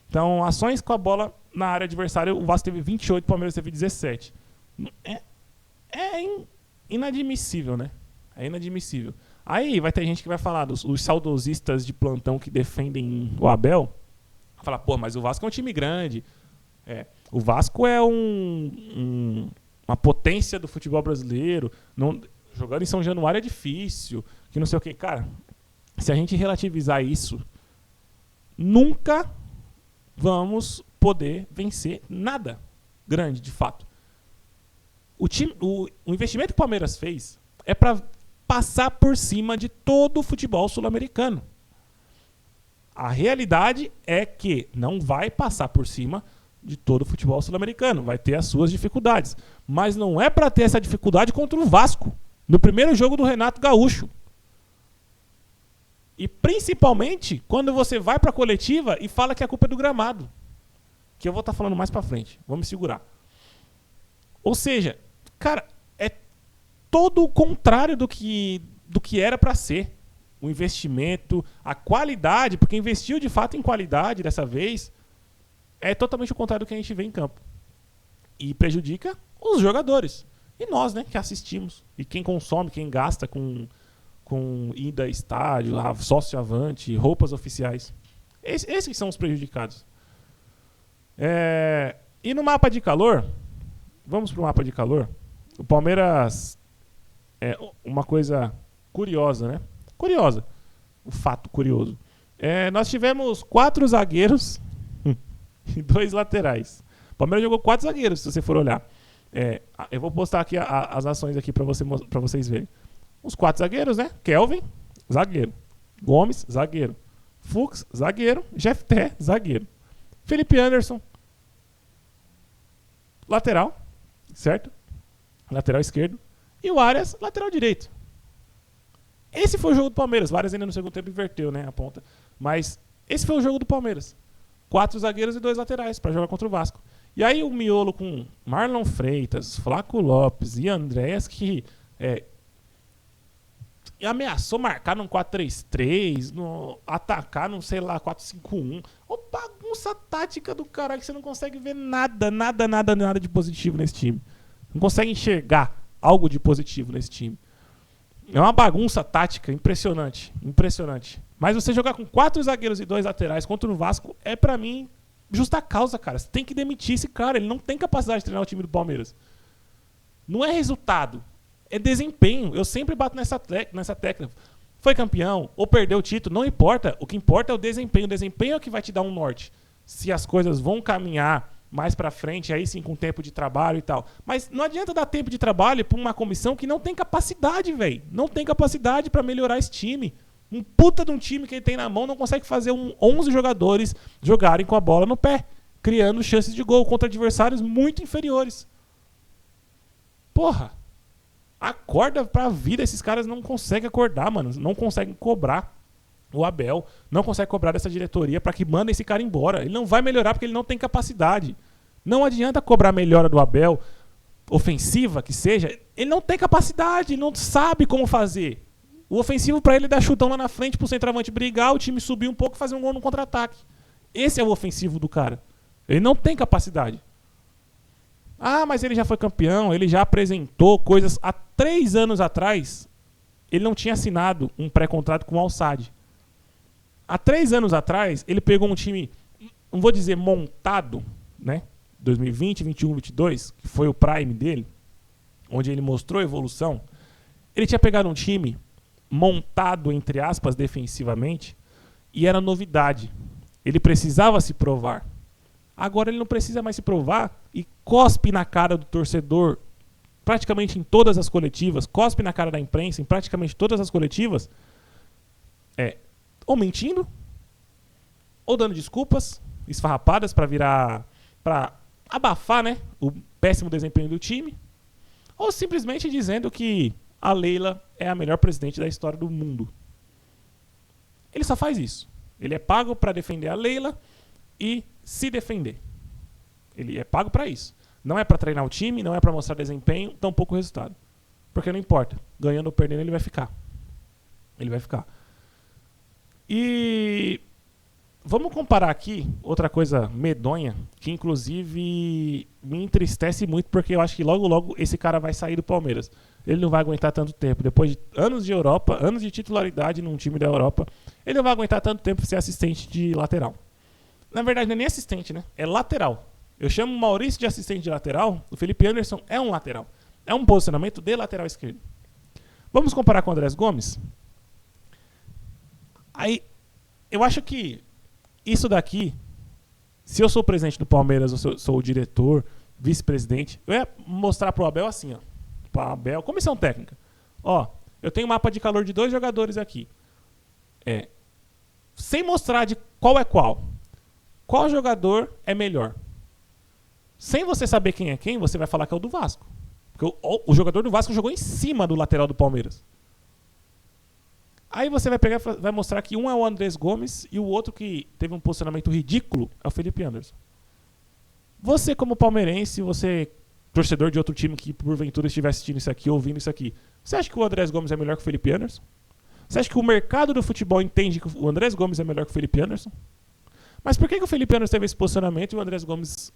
Então, ações com a bola na área adversária, o Vasco teve 28, o Palmeiras teve 17. Inadmissível, né? É inadmissível. Aí vai ter gente que vai falar, os saudosistas de plantão que defendem o Abel, falar, pô, mas o Vasco é um time grande. O Vasco é uma potência do futebol brasileiro. Jogando em São Januário é difícil, que não sei o que. Cara, se a gente relativizar isso, nunca vamos poder vencer nada grande, de fato. O investimento que o Palmeiras fez é para passar por cima de todo o futebol sul-americano. A realidade é que não vai passar por cima de todo o futebol sul-americano. Vai ter as suas dificuldades. Mas não é para ter essa dificuldade contra o Vasco, no primeiro jogo do Renato Gaúcho. E principalmente quando você vai para a coletiva e fala que a culpa é do gramado. Que eu vou estar falando mais para frente. Vamos me segurar. Ou seja, cara, é todo o contrário do que era para ser. O investimento, a qualidade, porque investiu de fato em qualidade dessa vez, é totalmente o contrário do que a gente vê em campo. E prejudica os jogadores. E nós, né, que assistimos. E quem consome, quem gasta com ida a estádio, sócio avante, roupas oficiais. Esses são os prejudicados. E no mapa de calor, vamos pro mapa de calor. O Palmeiras é uma coisa curiosa, né? Curiosa. O fato curioso. Nós tivemos 4 zagueiros e 2 laterais. O Palmeiras jogou 4 zagueiros, se você for olhar. Eu vou postar aqui as ações aqui para vocês verem. Os 4 zagueiros, né? Kelvin, zagueiro. Gomes, zagueiro. Fux, zagueiro. Jefté, zagueiro. Felipe Anderson, lateral, certo? Lateral esquerdo. E o Arias, lateral direito. Esse foi o jogo do Palmeiras. O Arias ainda no segundo tempo inverteu, né, a ponta. Mas esse foi o jogo do Palmeiras. 4 zagueiros e 2 laterais para jogar contra o Vasco. E aí o miolo com Marlon Freitas, Flaco Lopes e Andréas, que ameaçou marcar num 4-3-3, atacar num, sei lá, 4-5-1. Ô, bagunça tática do caralho, que você não consegue ver nada de positivo nesse time. Não consegue enxergar algo de positivo nesse time. É uma bagunça tática impressionante. Mas você jogar com 4 zagueiros e 2 laterais contra o Vasco é, pra mim, justa causa, cara. Você tem que demitir esse cara. Ele não tem capacidade de treinar o time do Palmeiras. Não é resultado. É desempenho. Eu sempre bato nessa tecla. Foi campeão ou perdeu o título, não importa. O que importa é o desempenho. O desempenho é o que vai te dar um norte. Se as coisas vão caminhar mais pra frente, aí sim com tempo de trabalho e tal. Mas não adianta dar tempo de trabalho pra uma comissão que não tem capacidade, velho. Não tem capacidade pra melhorar esse time. Um puta de um time que ele tem na mão não consegue fazer 11 jogadores jogarem com a bola no pé, criando chances de gol contra adversários muito inferiores. Porra, acorda pra vida. Esses caras não conseguem acordar, mano. Não conseguem cobrar o Abel. Não conseguem cobrar dessa diretoria pra que manda esse cara embora. Ele não vai melhorar porque ele não tem capacidade. Não adianta cobrar a melhora do Abel, ofensiva que seja. Ele não tem capacidade, ele não sabe como fazer. O ofensivo pra ele é dar chutão lá na frente pro centroavante brigar, o time subir um pouco e fazer um gol no contra-ataque. Esse é o ofensivo do cara. Ele não tem capacidade. Ah, mas ele já foi campeão, ele já apresentou coisas. Há 3 anos atrás, ele não tinha assinado um pré-contrato com o Al-Sadd. Há 3 anos atrás, ele pegou um time, não vou dizer montado, né? 2020, 21, 22, que foi o prime dele, onde ele mostrou evolução. Ele tinha pegado um time montado, entre aspas, defensivamente, e era novidade. Ele precisava se provar. Agora ele não precisa mais se provar e cospe na cara do torcedor praticamente em todas as coletivas, cospe na cara da imprensa em praticamente todas as coletivas, ou mentindo, ou dando desculpas esfarrapadas para abafar, né, o péssimo desempenho do time, ou simplesmente dizendo que a Leila é a melhor presidente da história do mundo. Ele só faz isso. Ele é pago para defender a Leila e se defender. Ele é pago para isso. Não é para treinar o time, não é para mostrar desempenho, tampouco resultado. Porque não importa. Ganhando ou perdendo, ele vai ficar. Ele vai ficar. E vamos comparar aqui outra coisa medonha, que inclusive me entristece muito, porque eu acho que logo logo esse cara vai sair do Palmeiras. Ele não vai aguentar tanto tempo. Depois de anos de Europa, anos de titularidade num time da Europa, ele não vai aguentar tanto tempo ser assistente de lateral. Na verdade, não é nem assistente, né? É lateral. Eu chamo o Maurício de assistente de lateral, o Felipe Anderson é um lateral. É um posicionamento de lateral esquerdo. Vamos comparar com o Andrés Gomes? Aí, eu acho que isso daqui, se eu sou o presidente do Palmeiras, eu sou o diretor, vice-presidente, eu ia mostrar pro Abel assim, ó. Pro Abel, comissão técnica. Ó, eu tenho um mapa de calor de 2 jogadores aqui. Sem mostrar de qual é qual. Qual jogador é melhor? Sem você saber quem é quem, você vai falar que é o do Vasco. Porque o jogador do Vasco jogou em cima do lateral do Palmeiras. Aí você vai pegar, vai mostrar que um é o Andrés Gomes e o outro que teve um posicionamento ridículo é o Felipe Anderson. Você como palmeirense, você torcedor de outro time que porventura estiver assistindo isso aqui, ouvindo isso aqui, você acha que o Andrés Gomes é melhor que o Felipe Anderson? Você acha que o mercado do futebol entende que o Andrés Gomes é melhor que o Felipe Anderson? Mas por que o Felipe Anderson teve esse posicionamento e o Andrés Gomes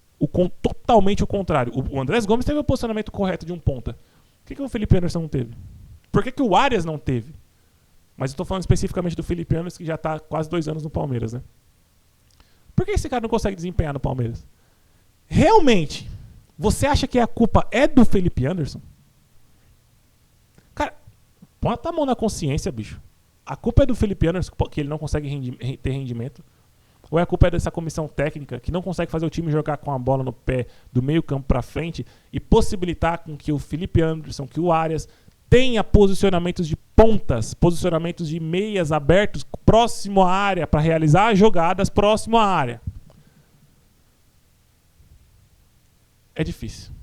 totalmente o contrário? O Andrés Gomes teve o posicionamento correto de um ponta. Por que o Felipe Anderson não teve? Por que o Arias não teve? Mas eu estou falando especificamente do Felipe Anderson, que já está quase 2 anos no Palmeiras, né? Por que esse cara não consegue desempenhar no Palmeiras? Realmente, você acha que a culpa é do Felipe Anderson? Cara, bota a mão na consciência, bicho. A culpa é do Felipe Anderson, que ele não consegue ter rendimento? Ou a culpa é dessa comissão técnica, que não consegue fazer o time jogar com a bola no pé do meio campo para frente e possibilitar com que o Felipe Anderson, que o Arias, tenha posicionamentos de pontas, posicionamentos de meias abertos próximo à área, para realizar jogadas próximo à área? É difícil.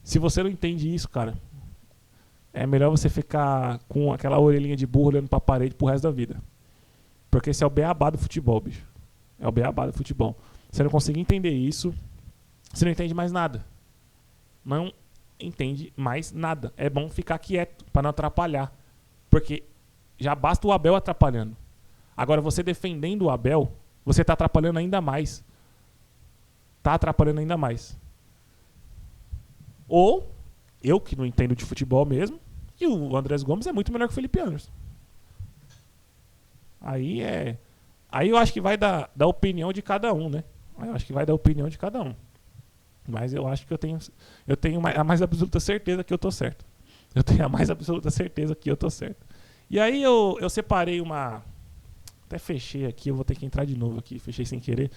Se você não entende isso, cara, é melhor você ficar com aquela orelhinha de burro olhando pra parede pro resto da vida. Porque esse é o beabá do futebol, bicho. É o beabá do futebol. Você não conseguir entender isso, você não entende mais nada. Não entende mais nada. É bom ficar quieto para não atrapalhar. Porque já basta o Abel atrapalhando. Agora, você defendendo o Abel, você tá atrapalhando ainda mais. Tá atrapalhando ainda mais. Ou, eu que não entendo de futebol mesmo, e o Andrés Gomes é muito melhor que o Felipe Anderson. Aí eu acho que vai da opinião de cada um, né? Eu acho que vai da opinião de cada um. Mas eu acho que eu tenho a mais absoluta certeza que eu tô certo. Eu tenho a mais absoluta certeza que eu tô certo. E aí eu separei uma... Até fechei aqui, eu vou ter que entrar de novo aqui. Fechei sem querer.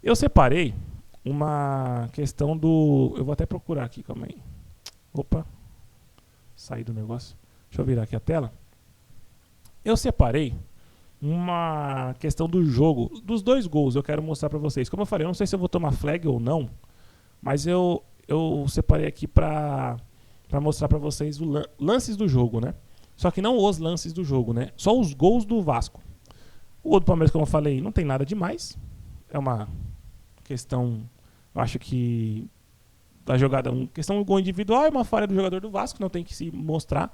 Eu separei uma questão do... Eu vou até procurar aqui, calma aí. Opa. Saí do negócio. Deixa eu virar aqui a tela. Eu separei uma questão do jogo, dos 2 gols. Eu quero mostrar pra vocês. Como eu falei, eu não sei se eu vou tomar flag ou não. Mas eu separei aqui pra mostrar pra vocês lances do jogo, né? Só que não os lances do jogo, né? Só os gols do Vasco. O gol do Palmeiras, como eu falei, não tem nada demais. É uma questão, eu acho que da jogada, uma questão do gol individual é uma falha do jogador do Vasco, não tem que se mostrar.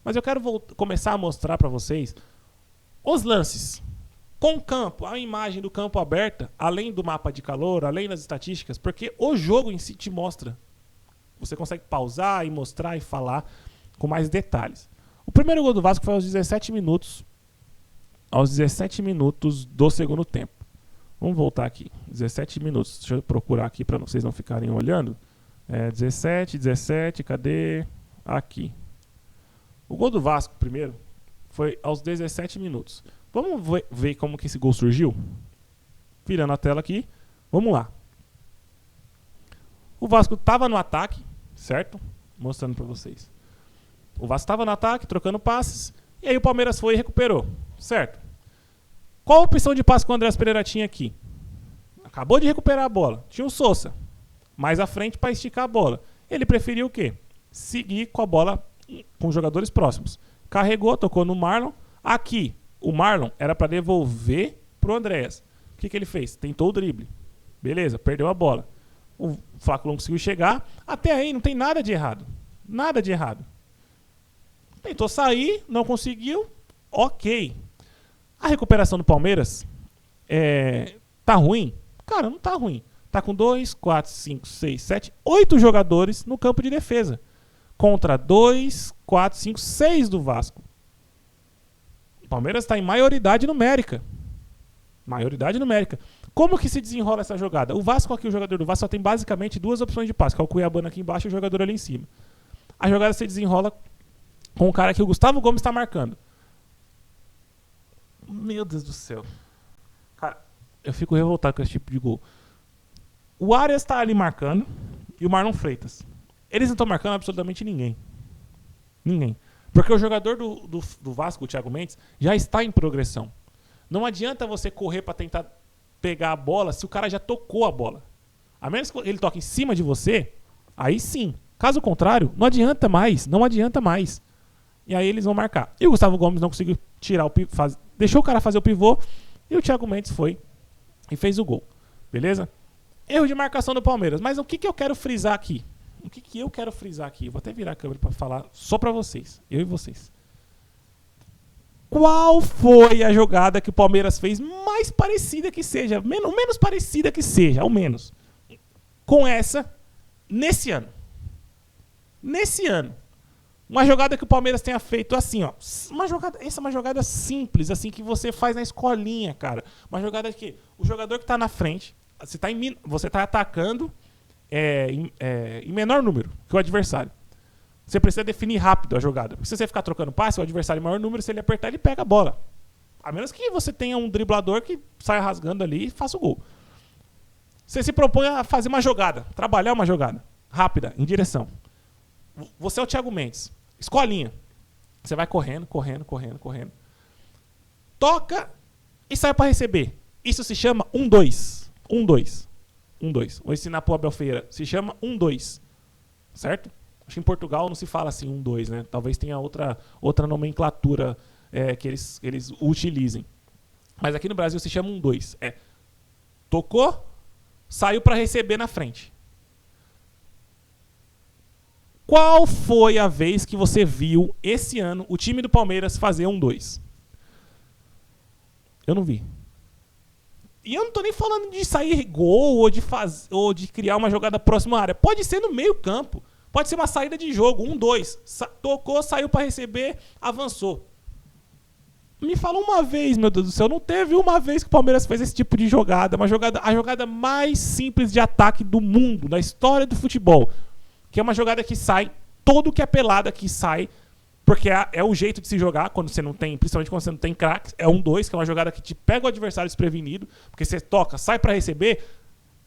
Mas eu quero começar a mostrar pra vocês os lances com o campo, a imagem do campo aberta, além do mapa de calor, além das estatísticas, porque o jogo em si te mostra. Você consegue pausar e mostrar e falar com mais detalhes. O primeiro gol do Vasco foi aos 17 minutos. Aos 17 minutos do segundo tempo. Vamos voltar aqui. 17 minutos. Deixa eu procurar aqui para vocês não ficarem olhando. 17, cadê? Aqui. O gol do Vasco, primeiro, foi aos 17 minutos. Vamos ver como que esse gol surgiu? Virando a tela aqui. Vamos lá. O Vasco estava no ataque, certo? Mostrando para vocês. O Vasco estava no ataque, trocando passes. E aí o Palmeiras foi e recuperou, certo? Qual a opção de passe que o Andrés Pereira tinha aqui? Acabou de recuperar a bola. Tinha o Sousa mais à frente para esticar a bola. Ele preferiu o quê? Seguir com a bola com os jogadores próximos. Carregou, tocou no Marlon. Aqui, o Marlon era para devolver pro Andrés. O que ele fez? Tentou o drible. Beleza, perdeu a bola. O Flaco não conseguiu chegar. Até aí não tem nada de errado. Nada de errado. Tentou sair, não conseguiu. Ok. A recuperação do Palmeiras tá ruim? Cara, não tá ruim. Tá com 2, 4, 5, 6, 7, 8 jogadores no campo de defesa. Contra 2, 4, 5, 6 do Vasco. O Palmeiras está em maioridade numérica. Maioridade numérica. Como que se desenrola essa jogada? O Vasco aqui, o jogador do Vasco, só tem basicamente 2 opções de passe. Que é o Cuiabano aqui embaixo e o jogador ali em cima. A jogada se desenrola com o cara que o Gustavo Gomes está marcando. Meu Deus do céu. Cara, eu fico revoltado com esse tipo de gol. O Arias está ali marcando e o Marlon Freitas. Eles não estão marcando absolutamente ninguém. Ninguém. Porque o jogador do Vasco, o Thiago Mendes, já está em progressão. Não adianta você correr para tentar pegar a bola se o cara já tocou a bola. A menos que ele toque em cima de você, aí sim. Caso contrário, não adianta mais. Não adianta mais. E aí eles vão marcar. E o Gustavo Gomes não conseguiu tirar o pivô. Deixou o cara fazer o pivô. E o Thiago Mendes foi e fez o gol. Beleza? Erro de marcação do Palmeiras. Mas o que eu quero frisar aqui? O que eu quero frisar aqui? Vou até virar a câmera para falar só para vocês. Eu e vocês. Qual foi a jogada que o Palmeiras fez mais parecida que seja? Menos parecida que seja, ao menos. Com essa, nesse ano. Nesse ano. Uma jogada que o Palmeiras tenha feito assim, ó. Essa é uma jogada simples, assim, que você faz na escolinha, cara. Uma jogada que o jogador que tá na frente, você tá atacando em menor número que o adversário. Você precisa definir rápido a jogada. Porque se você ficar trocando passe, o adversário em maior número, se ele apertar, ele pega a bola. A menos que você tenha um driblador que saia rasgando ali e faça o gol. Você se propõe a fazer uma jogada, trabalhar uma jogada rápida, em direção. Você é o Thiago Mendes. Escolinha. Você vai correndo. Toca e sai para receber. Isso se chama 1-2. 1-2. Vou ensinar pro Abel Ferreira. Se chama 1-2. Certo? Acho que em Portugal não se fala assim 1-2, né? Talvez tenha outra nomenclatura que eles utilizem. Mas aqui no Brasil se chama 1-2. Tocou, saiu para receber na frente. Qual foi a vez que você viu esse ano o time do Palmeiras fazer 1-2? Eu não vi. E eu não tô nem falando de sair gol ou de criar uma jogada próxima à área. Pode ser no meio campo. Pode ser uma saída de jogo, 1-2. Tocou, saiu para receber, avançou. Me fala uma vez, meu Deus do céu. Não teve uma vez que o Palmeiras fez esse tipo de jogada. A jogada mais simples de ataque do mundo, da história do futebol. Que é uma jogada que sai, todo que é pelada que sai. Porque é o jeito de se jogar quando você não tem, principalmente quando você não tem craques. É 1-2, que é uma jogada que te pega o adversário desprevenido. Porque você toca, sai pra receber.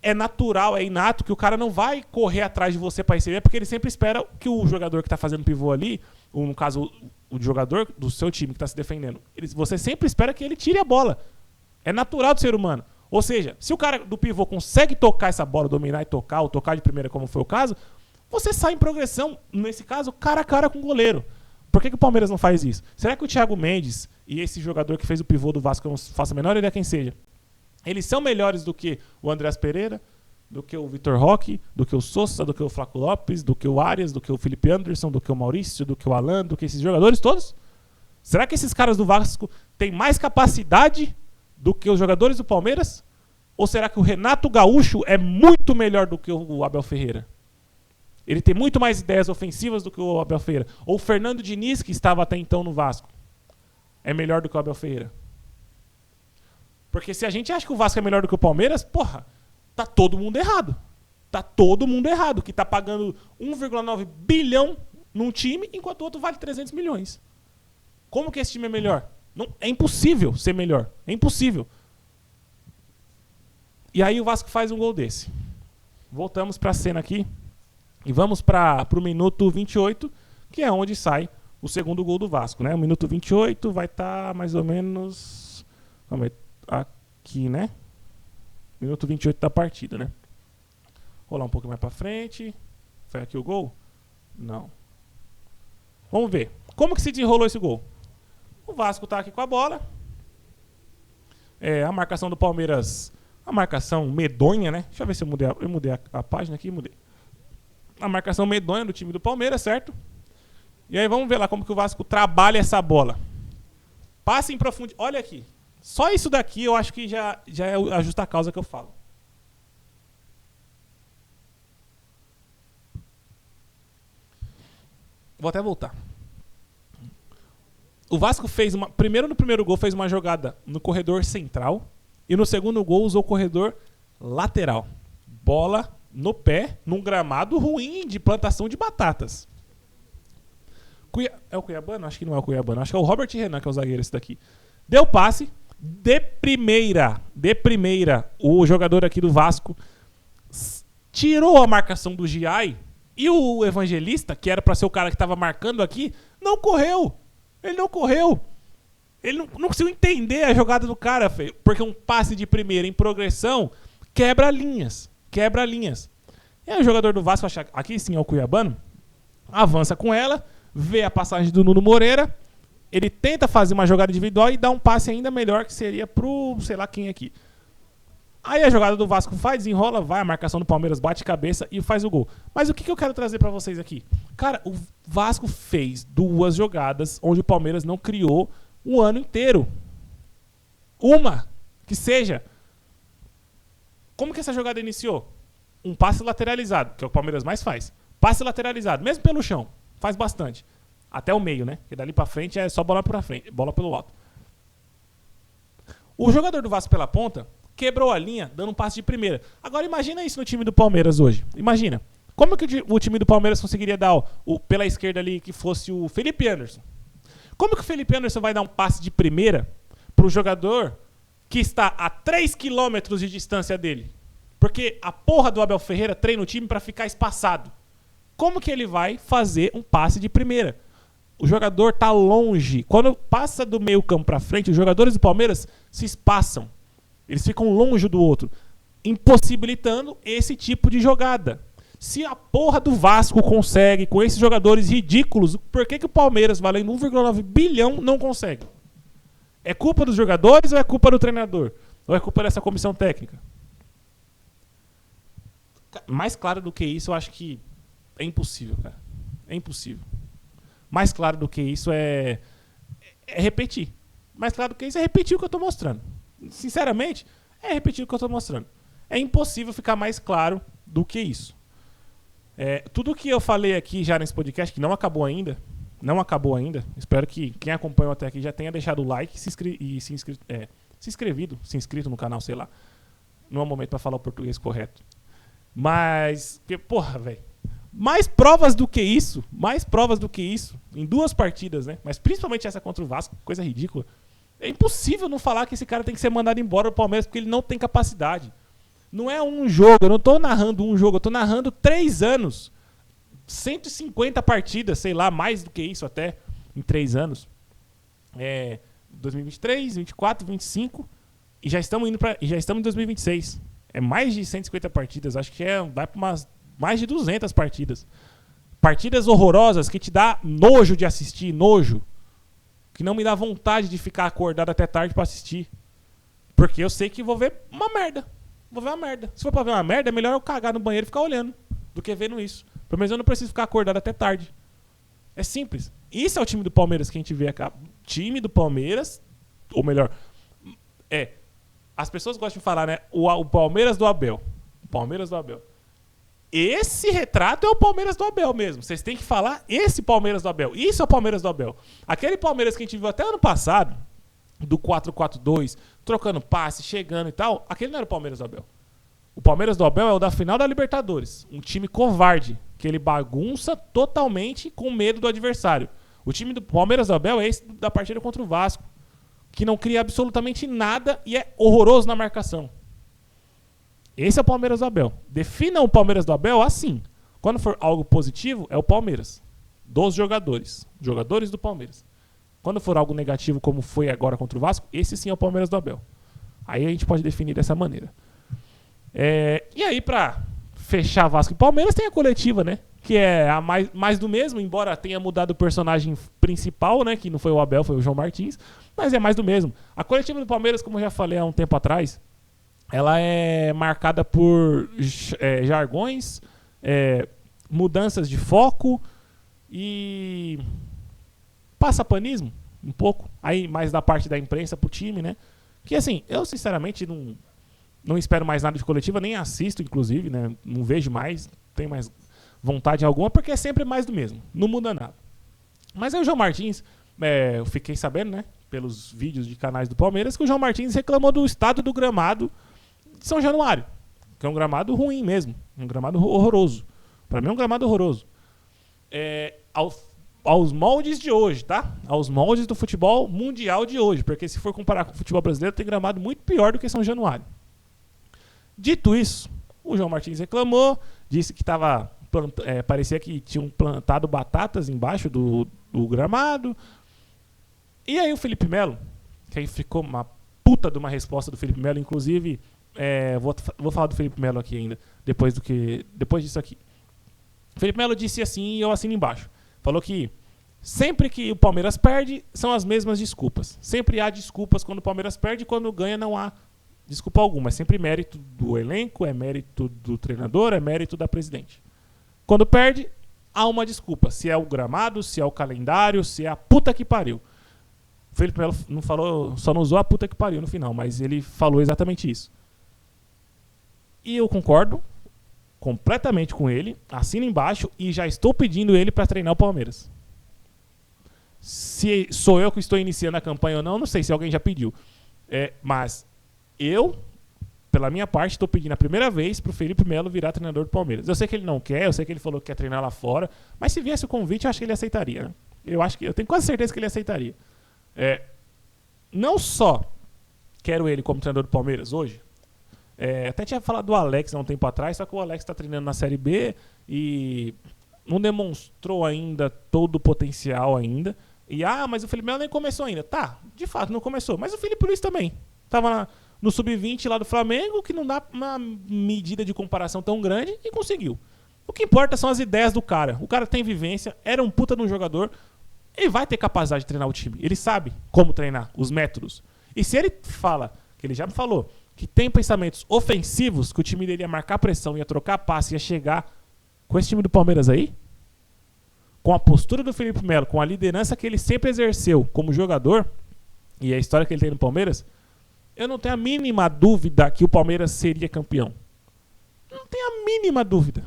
É natural, é inato que o cara não vai correr atrás de você pra receber. Porque ele sempre espera que o jogador que tá fazendo pivô ali, ou no caso o jogador do seu time que está se defendendo, você sempre espera que ele tire a bola. É natural do ser humano. Ou seja, se o cara do pivô consegue tocar essa bola, dominar e tocar, ou tocar de primeira, como foi o caso, você sai em progressão, nesse caso, cara a cara com o goleiro. Por que o Palmeiras não faz isso? Será que o Thiago Mendes e esse jogador que fez o pivô do Vasco, eu não faço a menor ideia quem seja, eles são melhores do que o Andrés Pereira, do que o Vitor Roque, do que o Sousa, do que o Flaco Lopes, do que o Arias, do que o Felipe Anderson, do que o Maurício, do que o Alan, do que esses jogadores todos? Será que esses caras do Vasco têm mais capacidade do que os jogadores do Palmeiras? Ou será que o Renato Gaúcho é muito melhor do que o Abel Ferreira? Ele tem muito mais ideias ofensivas do que o Abel Ferreira. Ou o Fernando Diniz, que estava até então no Vasco, é melhor do que o Abel Ferreira? Porque se a gente acha que o Vasco é melhor do que o Palmeiras, porra, tá todo mundo errado. Tá todo mundo errado, que tá pagando 1,9 bilhão num time, enquanto o outro vale 300 milhões. Como que esse time é melhor? Não, é impossível ser melhor. É impossível. E aí o Vasco faz um gol desse. Voltamos pra cena aqui. E vamos pro minuto 28, que é onde sai o segundo gol do Vasco, né? O minuto 28 vai estar mais ou menos... Calma aí. Aqui, né? Minuto 28 da partida, né? Rolar um pouco mais pra frente. Foi aqui o gol? Não. Vamos ver. Como que se desenrolou esse gol? O Vasco tá aqui com a bola. A marcação do Palmeiras... A marcação medonha, né? Deixa eu ver se eu mudei a página aqui. Mudei. A marcação medonha do time do Palmeiras, certo? E aí vamos ver lá como que o Vasco trabalha essa bola. Passe em profundidade. Olha aqui. Só isso daqui eu acho que já é a justa causa que eu falo. Vou até voltar. O Vasco fez no primeiro gol fez uma jogada no corredor central e no segundo gol usou o corredor lateral. Bola no pé, num gramado ruim de plantação de batatas. É o Cuiabano? Acho que não é o Cuiabano. Acho que é o Robert Renan, que é o zagueiro esse daqui. Deu passe. De primeira, o jogador aqui do Vasco tirou a marcação do Giai e o Evangelista, que era pra ser o cara que tava marcando aqui, não correu. Ele não correu. Ele não conseguiu entender a jogada do cara, feio, porque um passe de primeira em progressão quebra linhas. E aí o jogador do Vasco, aqui sim é o Cuiabano, avança com ela, vê a passagem do Nuno Moreira, ele tenta fazer uma jogada individual e dá um passe ainda melhor, que seria pro sei lá quem aqui. Aí a jogada do Vasco desenrola, vai, a marcação do Palmeiras bate cabeça e faz o gol. Mas o que eu quero trazer pra vocês aqui? Cara, o Vasco fez 2 jogadas onde o Palmeiras não criou o ano inteiro. Uma, que seja. Como que essa jogada iniciou? Um passe lateralizado, que é o que o Palmeiras mais faz. Passe lateralizado, mesmo pelo chão, faz bastante. Até o meio, né? Porque dali pra frente é só bola pra frente, bola pelo alto. O jogador do Vasco pela ponta quebrou a linha, dando um passe de primeira. Agora imagina isso no time do Palmeiras hoje. Imagina. Como que o time do Palmeiras conseguiria dar pela esquerda ali que fosse o Felipe Anderson? Como que o Felipe Anderson vai dar um passe de primeira pro jogador que está a 3 km de distância dele? Porque a porra do Abel Ferreira treina o time para ficar espaçado. Como que ele vai fazer um passe de primeira? O jogador tá longe. Quando passa do meio campo para frente, os jogadores do Palmeiras se espaçam. Eles ficam longe do outro, impossibilitando esse tipo de jogada. Se a porra do Vasco consegue com esses jogadores ridículos, por que o Palmeiras, valendo 1,9 bilhão, não consegue? É culpa dos jogadores ou é culpa do treinador? Ou é culpa dessa comissão técnica? Mais claro do que isso, eu acho que é impossível, cara. É impossível. Mais claro do que isso é repetir. Mais claro do que isso é repetir o que eu estou mostrando. Sinceramente, é repetir o que eu estou mostrando. É impossível ficar mais claro do que isso. Tudo que eu falei aqui já nesse podcast, que não acabou ainda, Não acabou ainda. Espero que quem acompanhou até aqui já tenha deixado o like e se inscrito no canal, sei lá. Não é o momento pra falar o português correto. Mas, porra, velho. Mais provas do que isso. Em 2 partidas, né? Mas principalmente essa contra o Vasco, coisa ridícula. É impossível não falar que esse cara tem que ser mandado embora do Palmeiras porque ele não tem capacidade. Não é um jogo, eu não tô narrando um jogo, eu tô narrando 3 anos. 150 partidas, sei lá, mais do que isso até, em 3 anos. 2023, 24, 25 e já estamos em 2026. É mais de 150 partidas, acho que vai para mais de 200 partidas. Partidas horrorosas que te dá nojo de assistir, nojo. Que não me dá vontade de ficar acordado até tarde pra assistir. Porque eu sei que vou ver uma merda. Se for pra ver uma merda, é melhor eu cagar no banheiro e ficar olhando do que vendo isso. Pelo menos eu não preciso ficar acordado até tarde. É simples. Isso é o time do Palmeiras que a gente vê aqui. Time do Palmeiras, ou melhor, as pessoas gostam de falar, né? O Palmeiras do Abel. O Palmeiras do Abel. Esse retrato é o Palmeiras do Abel mesmo. Vocês têm que falar esse Palmeiras do Abel. Isso é o Palmeiras do Abel. Aquele Palmeiras que a gente viu até ano passado, do 4-4-2, trocando passe, chegando e tal, aquele não era o Palmeiras do Abel. O Palmeiras do Abel é o da final da Libertadores. Um time covarde, que ele bagunça totalmente com medo do adversário. O time do Palmeiras do Abel é esse da partida contra o Vasco, que não cria absolutamente nada e é horroroso na marcação. Esse é o Palmeiras do Abel. Defina o Palmeiras do Abel assim. Quando for algo positivo, é o Palmeiras. Dos jogadores. Jogadores do Palmeiras. Quando for algo negativo, como foi agora contra o Vasco, esse sim é o Palmeiras do Abel. Aí a gente pode definir dessa maneira. E aí, pra fechar Vasco e Palmeiras, tem a coletiva, né? Que é a mais do mesmo, embora tenha mudado o personagem principal, né? Que não foi o Abel, foi o João Martins. Mas é mais do mesmo. A coletiva do Palmeiras, como eu já falei há um tempo atrás, ela é marcada por jargões, mudanças de foco e passapanismo, um pouco. Aí mais da parte da imprensa pro time, né? Que assim, eu sinceramente não espero mais nada de coletiva, nem assisto, inclusive, né? Não vejo mais, tenho mais vontade alguma, porque é sempre mais do mesmo. Não muda nada. Mas aí o João Martins, eu fiquei sabendo, né? Pelos vídeos de canais do Palmeiras, que o João Martins reclamou do estado do gramado de São Januário, que é um gramado ruim mesmo, um gramado horroroso. Pra mim é um gramado horroroso. Aos moldes de hoje, tá? Aos moldes do futebol mundial de hoje, porque se for comparar com o futebol brasileiro, tem gramado muito pior do que São Januário. Dito isso, o João Martins reclamou, disse que parecia que tinham plantado batatas embaixo do gramado. E aí o Felipe Melo, que aí ficou uma puta de uma resposta do Felipe Melo, inclusive, vou falar do Felipe Melo aqui ainda, depois disso aqui. O Felipe Melo disse assim, e eu assino embaixo. Falou que sempre que o Palmeiras perde, são as mesmas desculpas. Sempre há desculpas quando o Palmeiras perde, e quando ganha não há desculpa alguma. É sempre mérito do elenco, é mérito do treinador, é mérito da presidente. Quando perde, há uma desculpa. Se é o gramado, se é o calendário, se é a puta que pariu. O Felipe Melo não falou, só não usou a puta que pariu no final, mas ele falou exatamente isso. E eu concordo completamente com ele, assino embaixo e já estou pedindo ele para treinar o Palmeiras. Se sou eu que estou iniciando a campanha ou não sei se alguém já pediu. Mas eu, pela minha parte, estou pedindo a primeira vez para o Felipe Melo virar treinador do Palmeiras. Eu sei que ele não quer, eu sei que ele falou que quer treinar lá fora, mas se viesse o convite, eu acho que ele aceitaria. Né? Eu tenho quase certeza que ele aceitaria. Não só quero ele como treinador do Palmeiras hoje, até tinha falado do Alex há um tempo atrás, só que o Alex está treinando na Série B e não demonstrou ainda todo o potencial ainda. Mas o Felipe Melo nem começou ainda. Tá, de fato não começou, mas o Felipe Luiz também. Tava no Sub-20 lá do Flamengo, que não dá uma medida de comparação tão grande, e conseguiu. O que importa são as ideias do cara. O cara tem vivência, era um puta de um jogador, ele vai ter capacidade de treinar o time. Ele sabe como treinar, os métodos. E se ele fala, que ele já me falou, que tem pensamentos ofensivos, que o time dele ia marcar pressão, ia trocar passe, ia chegar com esse time do Palmeiras aí, com a postura do Felipe Melo, com a liderança que ele sempre exerceu como jogador, e a história que ele tem no Palmeiras, eu não tenho a mínima dúvida que o Palmeiras seria campeão. Não tenho a mínima dúvida.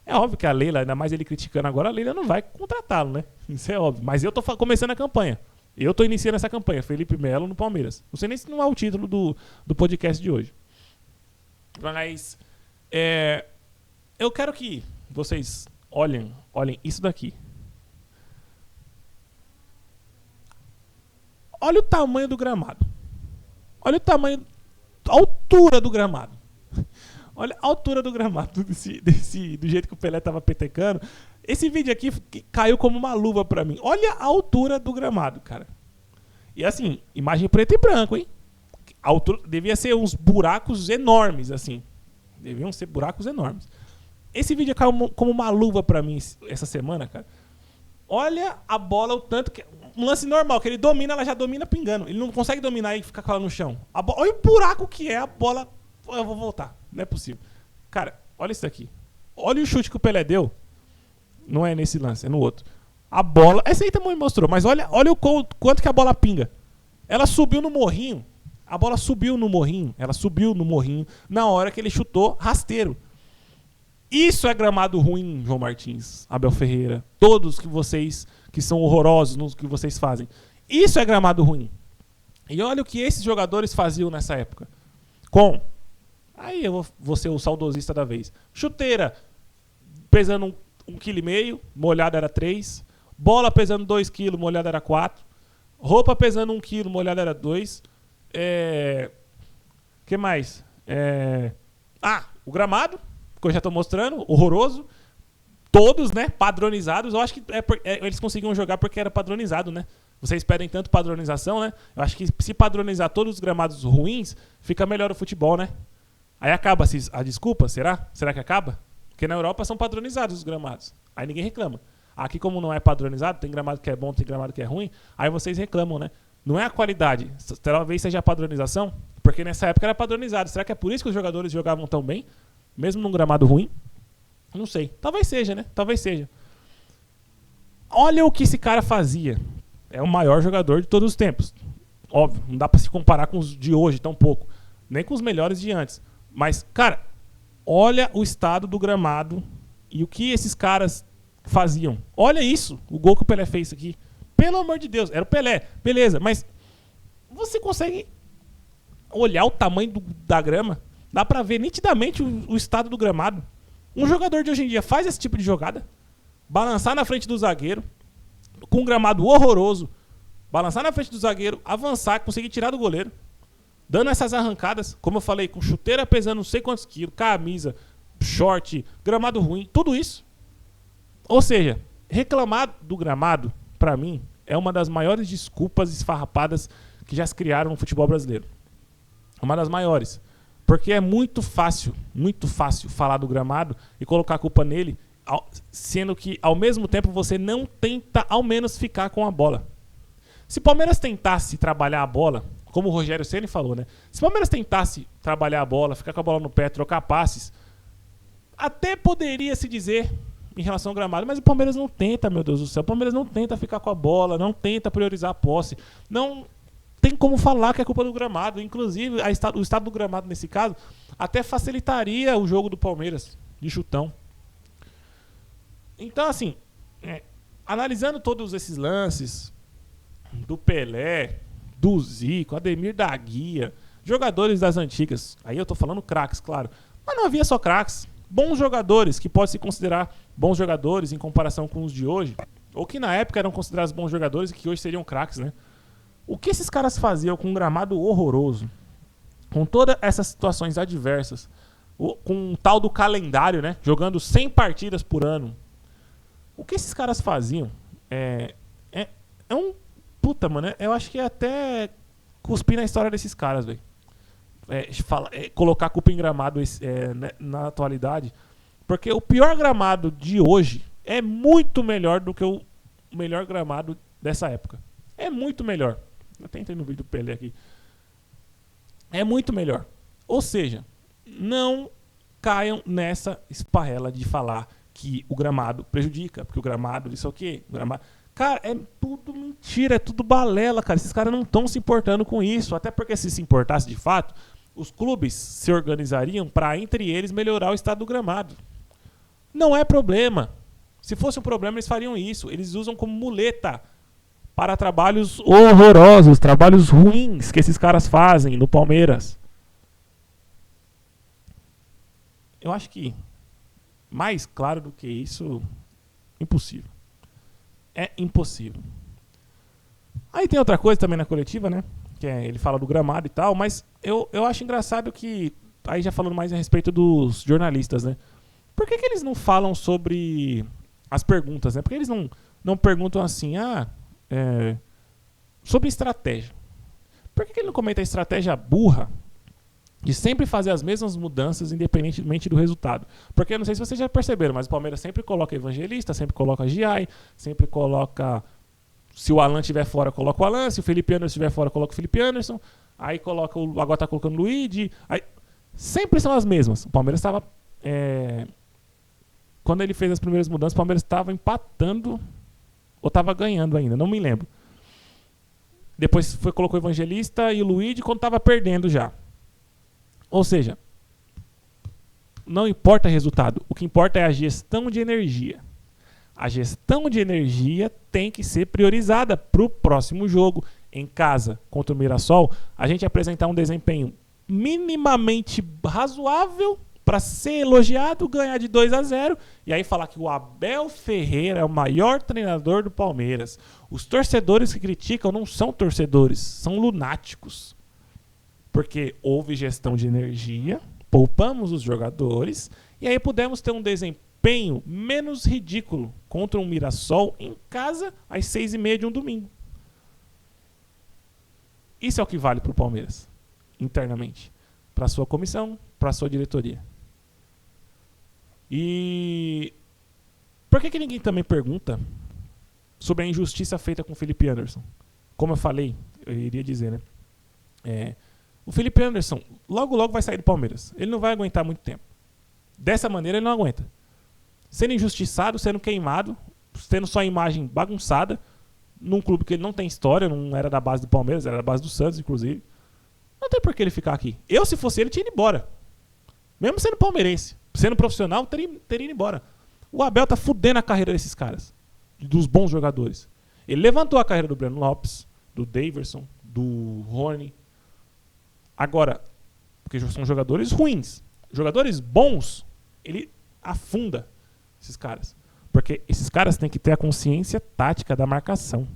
É óbvio que a Leila, ainda mais ele criticando agora, a Leila não vai contratá-lo, né? Isso é óbvio. Mas eu tô começando a campanha. Eu tô iniciando essa campanha. Felipe Melo no Palmeiras. Não sei nem se não é o título do podcast de hoje. Mas eu quero que vocês olhem isso daqui. Olha o tamanho do gramado. Olha o tamanho, a altura do gramado. Olha a altura do gramado do jeito que o Pelé tava petecando. Esse vídeo aqui caiu como uma luva pra mim. Olha a altura do gramado, cara. E assim, imagem preto e branco, hein? A altura devia ser uns buracos enormes, assim. Deviam ser buracos enormes. Esse vídeo caiu como uma luva pra mim essa semana, cara. Olha a bola, o tanto que... Um lance normal, que ele domina, ela já domina pingando. Ele não consegue dominar e ficar com ela no chão. Olha o buraco que é a bola... Eu vou voltar. Não é possível. Cara, olha isso aqui. Olha o chute que o Pelé deu. Não é nesse lance, é no outro. A bola... Essa aí também mostrou, mas olha o quanto que a bola pinga. Ela subiu no morrinho. A bola subiu no morrinho. Ela subiu no morrinho na hora que ele chutou rasteiro. Isso é gramado ruim, João Martins, Abel Ferreira. Todos que vocês que são horrorosos no que vocês fazem. Isso é gramado ruim. E olha o que esses jogadores faziam nessa época. Aí eu vou ser o saudosista da vez. Chuteira pesando 1,5 kg, molhada era 3. Bola pesando 2 kg, molhada era 4. Roupa pesando 1 kg, molhada era 2. Que mais? O gramado, que eu já estou mostrando, horroroso. Todos, né, padronizados. Eu acho que eles conseguiam jogar porque era padronizado, né? Vocês pedem tanto padronização, né? Eu acho que se padronizar todos os gramados ruins, fica melhor o futebol, né? Aí acaba a desculpa, será? Será que acaba? Porque na Europa são padronizados os gramados. Aí ninguém reclama. Aqui, como não é padronizado, tem gramado que é bom, tem gramado que é ruim, aí vocês reclamam, né? Não é a qualidade, talvez seja a padronização, porque nessa época era padronizado. Será que é por isso que os jogadores jogavam tão bem, mesmo num gramado ruim? Não sei. Talvez seja, né? Talvez seja. Olha o que esse cara fazia. É o maior jogador de todos os tempos. Óbvio, não dá pra se comparar com os de hoje, tão pouco. Nem com os melhores de antes. Mas, cara, olha o estado do gramado e o que esses caras faziam. Olha isso, o gol que o Pelé fez aqui. Pelo amor de Deus, era o Pelé. Beleza, mas você consegue olhar o tamanho da grama? Dá pra ver nitidamente o estado do gramado. Um jogador de hoje em dia faz esse tipo de jogada. Balançar na frente do zagueiro, com um gramado horroroso. Balançar na frente do zagueiro, avançar, conseguir tirar do goleiro. Dando essas arrancadas, como eu falei, com chuteira pesando não sei quantos quilos, camisa, short, gramado ruim, tudo isso. Ou seja, reclamar do gramado, pra mim, é uma das maiores desculpas esfarrapadas que já se criaram no futebol brasileiro. Uma das maiores. Porque é muito fácil falar do gramado e colocar a culpa nele, sendo que, ao mesmo tempo, você não tenta, ao menos, ficar com a bola. Se o Palmeiras tentasse trabalhar a bola, como o Rogério Ceni falou, né? Se o Palmeiras tentasse trabalhar a bola, ficar com a bola no pé, trocar passes, até poderia se dizer em relação ao gramado, mas o Palmeiras não tenta, meu Deus do céu. O Palmeiras não tenta ficar com a bola, não tenta priorizar a posse, não tem como falar que é culpa do gramado. Inclusive, o estado do gramado, nesse caso, até facilitaria o jogo do Palmeiras de chutão. Então, assim, analisando todos esses lances do Pelé, do Zico, Ademir da Guia, jogadores das antigas, aí eu tô falando craques, claro, mas não havia só craques, bons jogadores que podem se considerar bons jogadores em comparação com os de hoje, ou que na época eram considerados bons jogadores e que hoje seriam craques, né? O que esses caras faziam com um gramado horroroso, com todas essas situações adversas, com um tal do calendário, né? Jogando 100 partidas por ano. O que esses caras faziam é um... Puta, mano, eu acho que é até cuspir na história desses caras, velho. Colocar a culpa em gramado na atualidade. Porque o pior gramado de hoje é muito melhor do que o melhor gramado dessa época. É muito melhor. Eu até entrei no vídeo do Pelé aqui. É muito melhor. Ou seja, não caiam nessa esparrela de falar que o gramado prejudica, porque o gramado, isso é o quê? Cara, é tudo mentira, é tudo balela, cara. Esses caras não estão se importando com isso. Até porque se importasse de fato, os clubes se organizariam para, entre eles, melhorar o estado do gramado. Não é problema. Se fosse um problema, eles fariam isso. Eles usam como muleta para trabalhos horrorosos, trabalhos ruins que esses caras fazem no Palmeiras. Eu acho que mais claro do que isso, impossível. É impossível. Aí tem outra coisa também na coletiva, né? Que é, ele fala do gramado e tal, mas eu acho engraçado que, aí já falando mais a respeito dos jornalistas, né? Por que eles não falam sobre as perguntas, né? Por que eles não perguntam assim, sobre estratégia? Por que ele não comenta a estratégia burra de sempre fazer as mesmas mudanças independentemente do resultado? Porque eu não sei se vocês já perceberam, mas o Palmeiras sempre coloca Evangelista, sempre coloca Giai, sempre coloca... Se o Alan estiver fora, coloca o Alan. Se o Felipe Anderson estiver fora, coloca o Felipe Anderson. Aí coloca agora tá colocando o Luigi. Aí, sempre são as mesmas. O Palmeiras estava... quando ele fez as primeiras mudanças, o Palmeiras estava empatando ou estava ganhando ainda, não me lembro. Depois colocou o Evangelista e o Luigi quando estava perdendo já. Ou seja, não importa o resultado. O que importa é a gestão de energia. A gestão de energia tem que ser priorizada para o próximo jogo, em casa, contra o Mirassol. A gente apresentar um desempenho minimamente razoável para ser elogiado, ganhar de 2-0 e aí falar que o Abel Ferreira é o maior treinador do Palmeiras. Os torcedores que criticam não são torcedores, são lunáticos. Porque houve gestão de energia, poupamos os jogadores e aí pudemos ter um desempenho menos ridículo contra um Mirassol em casa às 6h30 de um domingo. Isso é o que vale para o Palmeiras, internamente. Para a sua comissão, para a sua diretoria. E por que ninguém também pergunta sobre a injustiça feita com o Felipe Anderson? Como eu falei, eu iria dizer, né? O Felipe Anderson logo vai sair do Palmeiras. Ele não vai aguentar muito tempo. Dessa maneira ele não aguenta. Sendo injustiçado, sendo queimado, tendo sua imagem bagunçada, num clube que ele não tem história, não era da base do Palmeiras, era da base do Santos, inclusive. Não tem por que ele ficar aqui. Eu, se fosse ele, tinha ido embora. Mesmo sendo palmeirense, sendo profissional, teria ido embora. O Abel tá fudendo a carreira desses caras, dos bons jogadores. Ele levantou a carreira do Breno Lopes, do Daverson, do Rony. Agora, porque são jogadores ruins. Jogadores bons, ele afunda esses caras. Porque esses caras têm que ter a consciência tática da marcação.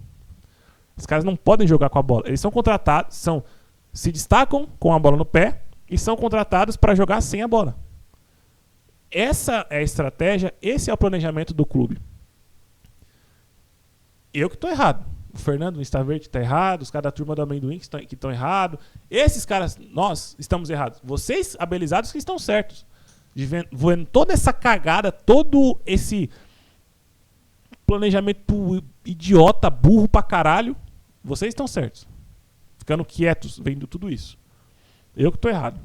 Os caras não podem jogar com a bola. Eles são contratados, se destacam com a bola no pé e são contratados para jogar sem a bola. Essa é a estratégia, esse é o planejamento do clube. Eu que estou errado. O Fernando no Insta Verde está errado, os caras da turma do amendoim que estão errados. Esses caras, nós estamos errados. Vocês, abelizados, que estão certos. Vendo toda essa cagada, todo esse planejamento idiota, burro pra caralho, vocês estão certos. Ficando quietos, vendo tudo isso. Eu que tô errado.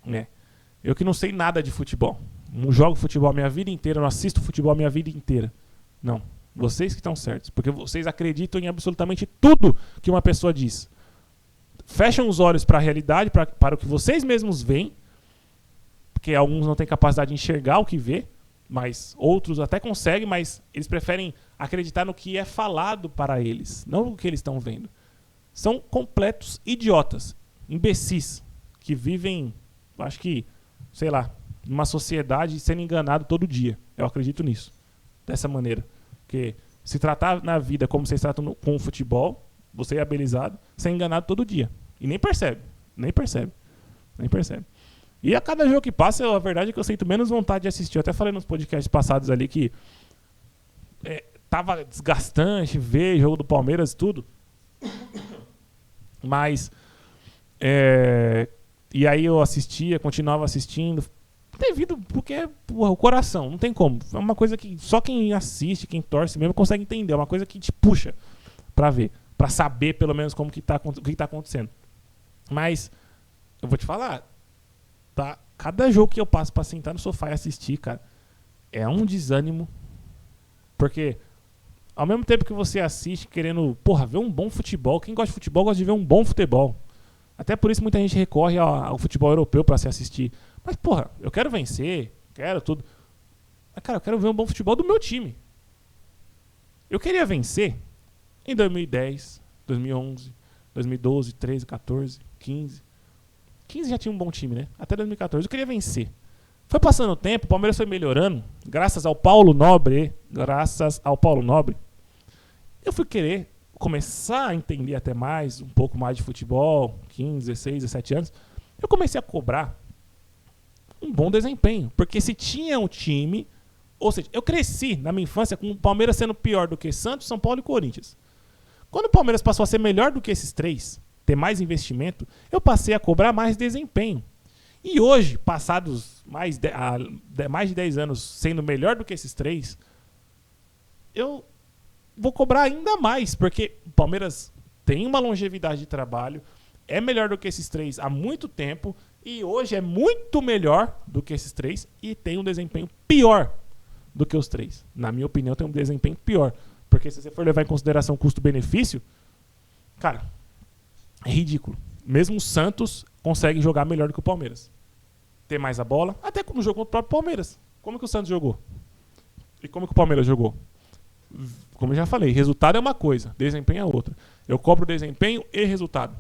Né? Eu que não sei nada de futebol. Não jogo futebol a minha vida inteira, não assisto futebol a minha vida inteira. Não. Vocês que estão certos. Porque vocês acreditam em absolutamente tudo que uma pessoa diz. Fecham os olhos para a realidade, para o que vocês mesmos veem. Porque alguns não têm capacidade de enxergar o que vê. Mas outros até conseguem, mas eles preferem acreditar no que é falado para eles. Não no que eles estão vendo. São completos idiotas. Imbecis. Que vivem, acho que, sei lá, numa sociedade sendo enganado todo dia. Eu acredito nisso. Dessa maneira. Porque se tratar na vida como vocês tratam com o futebol, você é abelizado, você é enganado todo dia. E nem percebe. Nem percebe. Nem percebe. E a cada jogo que passa, a verdade é que eu sinto menos vontade de assistir. Eu até falei nos podcasts passados ali que tava desgastante ver jogo do Palmeiras e tudo. Mas e aí eu assistia, continuava assistindo. Devido, porque porra, o coração, não tem como. É uma coisa que só quem assiste, quem torce mesmo consegue entender. É uma coisa que te puxa pra ver, pra saber pelo menos o que tá acontecendo. Mas eu vou te falar, tá? Cada jogo que eu passo pra sentar no sofá e assistir, cara, é um desânimo. Porque ao mesmo tempo que você assiste querendo, porra, ver um bom futebol, quem gosta de futebol gosta de ver um bom futebol. Até por isso muita gente recorre ao futebol europeu pra se assistir. Mas, porra, eu quero vencer, quero tudo. Cara, eu quero ver um bom futebol do meu time. Eu queria vencer em 2010, 2011, 2012, 13, 14, 15. 15 já tinha um bom time, né? Até 2014. Eu queria vencer. Foi passando o tempo, o Palmeiras foi melhorando, graças ao Paulo Nobre. Eu fui querer começar a entender até mais, um pouco mais de futebol, 15, 16, 17 anos. Eu comecei a cobrar um bom desempenho, porque se tinha um time, ou seja, eu cresci na minha infância com o Palmeiras sendo pior do que Santos, São Paulo e Corinthians. Quando o Palmeiras passou a ser melhor do que esses três, ter mais investimento, eu passei a cobrar mais desempenho. E hoje, passados mais de 10 anos sendo melhor do que esses três, eu vou cobrar ainda mais, porque o Palmeiras tem uma longevidade de trabalho, é melhor do que esses três há muito tempo, e hoje é muito melhor do que esses três e tem um desempenho pior do que os três. Na minha opinião, tem um desempenho pior. Porque se você for levar em consideração custo-benefício, cara, é ridículo. Mesmo o Santos consegue jogar melhor do que o Palmeiras. Ter mais a bola, até no jogo contra o próprio Palmeiras. Como que o Santos jogou? E como que o Palmeiras jogou? Como eu já falei, resultado é uma coisa, desempenho é outra. Eu cobro desempenho e resultado.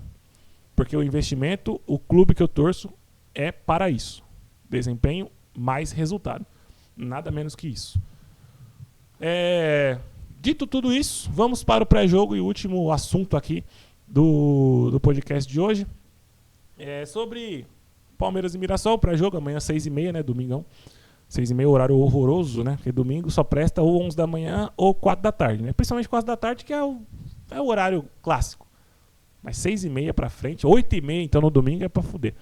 Porque o investimento, o clube que eu torço, é para isso. Desempenho mais resultado. Nada menos que isso. Dito tudo isso, vamos para o pré-jogo e o último assunto aqui do podcast de hoje. É sobre Palmeiras e Mirassol, pré-jogo, amanhã 6h30, né, domingão. 6h30, horário horroroso, né, porque domingo só presta ou 11 da manhã ou 4 da tarde, né. Principalmente 4 da tarde, que é o horário clássico. Mas 6h30 pra frente, 8h30 então no domingo é pra fuder.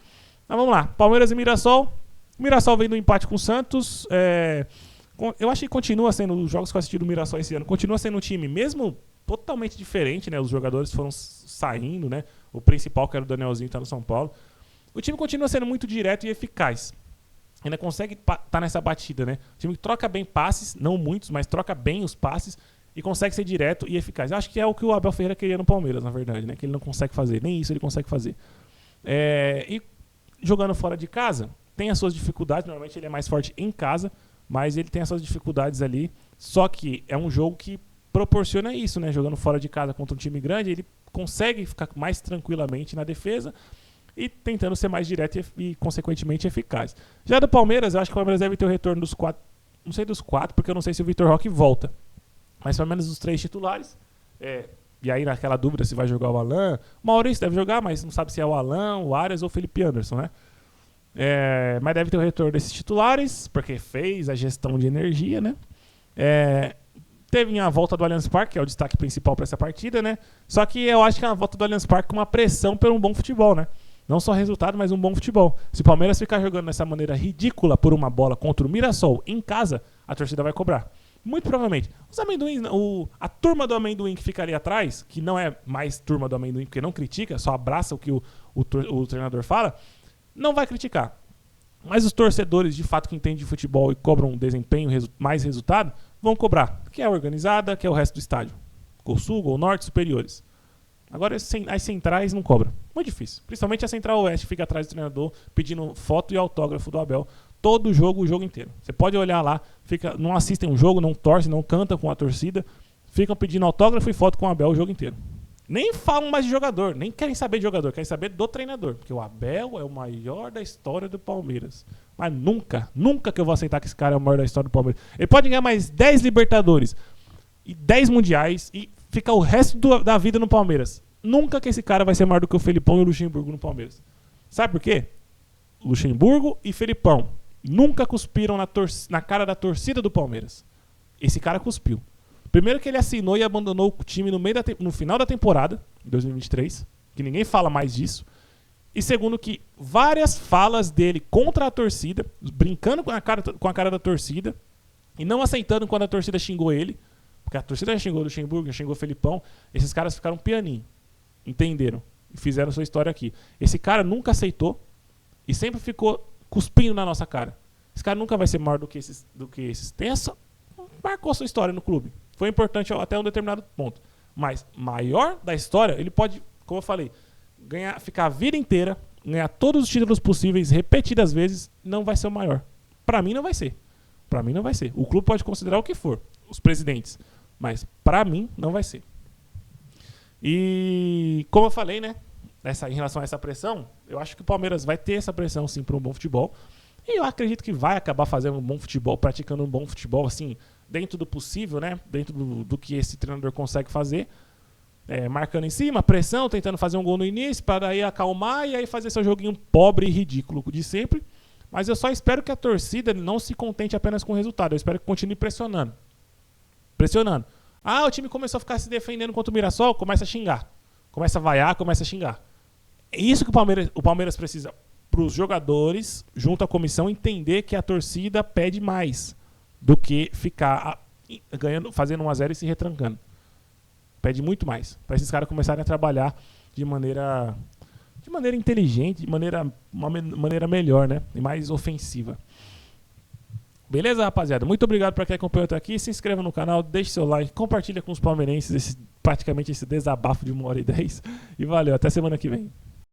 Mas vamos lá, Palmeiras e Mirassol. O Mirassol vem do empate com o Santos. Eu acho que continua sendo, os jogos que eu assisti do Mirassol esse ano, continua sendo um time mesmo totalmente diferente, né? Os jogadores foram saindo, né? O principal, que era o Danielzinho, tá no São Paulo. O time continua sendo muito direto e eficaz. Ainda consegue estar nessa batida, né? O time troca bem passes, não muitos, mas troca bem os passes e consegue ser direto e eficaz. Eu acho que é o que o Abel Ferreira queria no Palmeiras, na verdade, né? Que ele não consegue fazer. Nem isso ele consegue fazer. E jogando fora de casa, tem as suas dificuldades. Normalmente ele é mais forte em casa, mas ele tem as suas dificuldades ali. Só que é um jogo que proporciona isso, né? Jogando fora de casa contra um time grande, ele consegue ficar mais tranquilamente na defesa e tentando ser mais direto e consequentemente eficaz. Já do Palmeiras, eu acho que o Palmeiras deve ter o retorno dos 4. Não sei dos 4, porque eu não sei se o Vitor Roque volta. Mas pelo menos os 3 titulares. E aí naquela dúvida se vai jogar o Alan. O Maurício deve jogar, mas não sabe se é o Alan, o Arias ou o Felipe Anderson, né? Mas deve ter o retorno desses titulares, porque fez a gestão de energia, né? Teve a volta do Allianz Parque, que é o destaque principal para essa partida, né? Só que eu acho que é uma volta do Allianz Parque com uma pressão por um bom futebol, né? Não só resultado, mas um bom futebol. Se o Palmeiras ficar jogando dessa maneira ridícula por uma bola contra o Mirassol em casa, a torcida vai cobrar. Muito provavelmente. Os amendoins, a turma do amendoim que fica ali atrás, que não é mais turma do amendoim, porque não critica, só abraça o que o treinador fala, não vai criticar. Mas os torcedores, de fato, que entendem de futebol e cobram um desempenho, mais resultado, vão cobrar. Que é a organizada, que é o resto do estádio. Gol Sul, Gol Norte, superiores. Agora as centrais não cobram. Muito difícil. Principalmente a Central Oeste, que fica atrás do treinador pedindo foto e autógrafo do Abel. Todo jogo, o jogo inteiro. Você pode olhar lá, não assistem um jogo, não torcem, não cantam com a torcida, ficam pedindo autógrafo e foto com o Abel o jogo inteiro. Nem falam mais de jogador, nem querem saber de jogador, querem saber do treinador. Porque o Abel é o maior da história do Palmeiras. Mas nunca que eu vou aceitar que esse cara é o maior da história do Palmeiras. Ele pode ganhar mais 10 Libertadores e 10 Mundiais e ficar o resto da vida no Palmeiras. Nunca que esse cara vai ser maior do que o Felipão e o Luxemburgo no Palmeiras. Sabe por quê? Luxemburgo e Felipão nunca cuspiram na cara da torcida do Palmeiras. Esse cara cuspiu. Primeiro que ele assinou e abandonou o time no final da temporada, em 2023, que ninguém fala mais disso. E segundo que várias falas dele contra a torcida, brincando com a cara da torcida, e não aceitando quando a torcida xingou ele, porque a torcida já xingou o Luxemburgo, já xingou o Felipão, esses caras ficaram pianinho. Entenderam? E fizeram sua história aqui. Esse cara nunca aceitou e sempre ficou cuspindo na nossa cara. Esse cara nunca vai ser maior do que esses. Marcou sua história no clube. Foi importante até um determinado ponto. Mas maior da história, ele pode, como eu falei, ficar a vida inteira, ganhar todos os títulos possíveis repetidas vezes, não vai ser o maior. Pra mim não vai ser. Pra mim não vai ser. O clube pode considerar o que for, os presidentes, mas pra mim não vai ser. E como eu falei, né, em relação a essa pressão, eu acho que o Palmeiras vai ter essa pressão sim para um bom futebol. E eu acredito que vai acabar fazendo um bom futebol, praticando um bom futebol, assim, dentro do possível, né, dentro do que esse treinador consegue fazer. Marcando em cima, pressão, tentando fazer um gol no início, para daí acalmar e aí fazer seu joguinho pobre e ridículo de sempre. Mas eu só espero que a torcida não se contente apenas com o resultado. Eu espero que continue pressionando. Pressionando. O time começou a ficar se defendendo contra o Mirassol, começa a xingar. Começa a vaiar, começa a xingar. É isso que o Palmeiras precisa, para os jogadores, junto à comissão, entender que a torcida pede mais do que ficar ganhando, fazendo 1-0 e se retrancando. Pede muito mais. Para esses caras começarem a trabalhar de maneira inteligente, de uma maneira melhor, né? E mais ofensiva. Beleza, rapaziada? Muito obrigado para quem acompanhou até aqui. Se inscreva no canal, deixe seu like, compartilha com os palmeirenses praticamente esse desabafo de 1h10. E valeu, até semana que vem.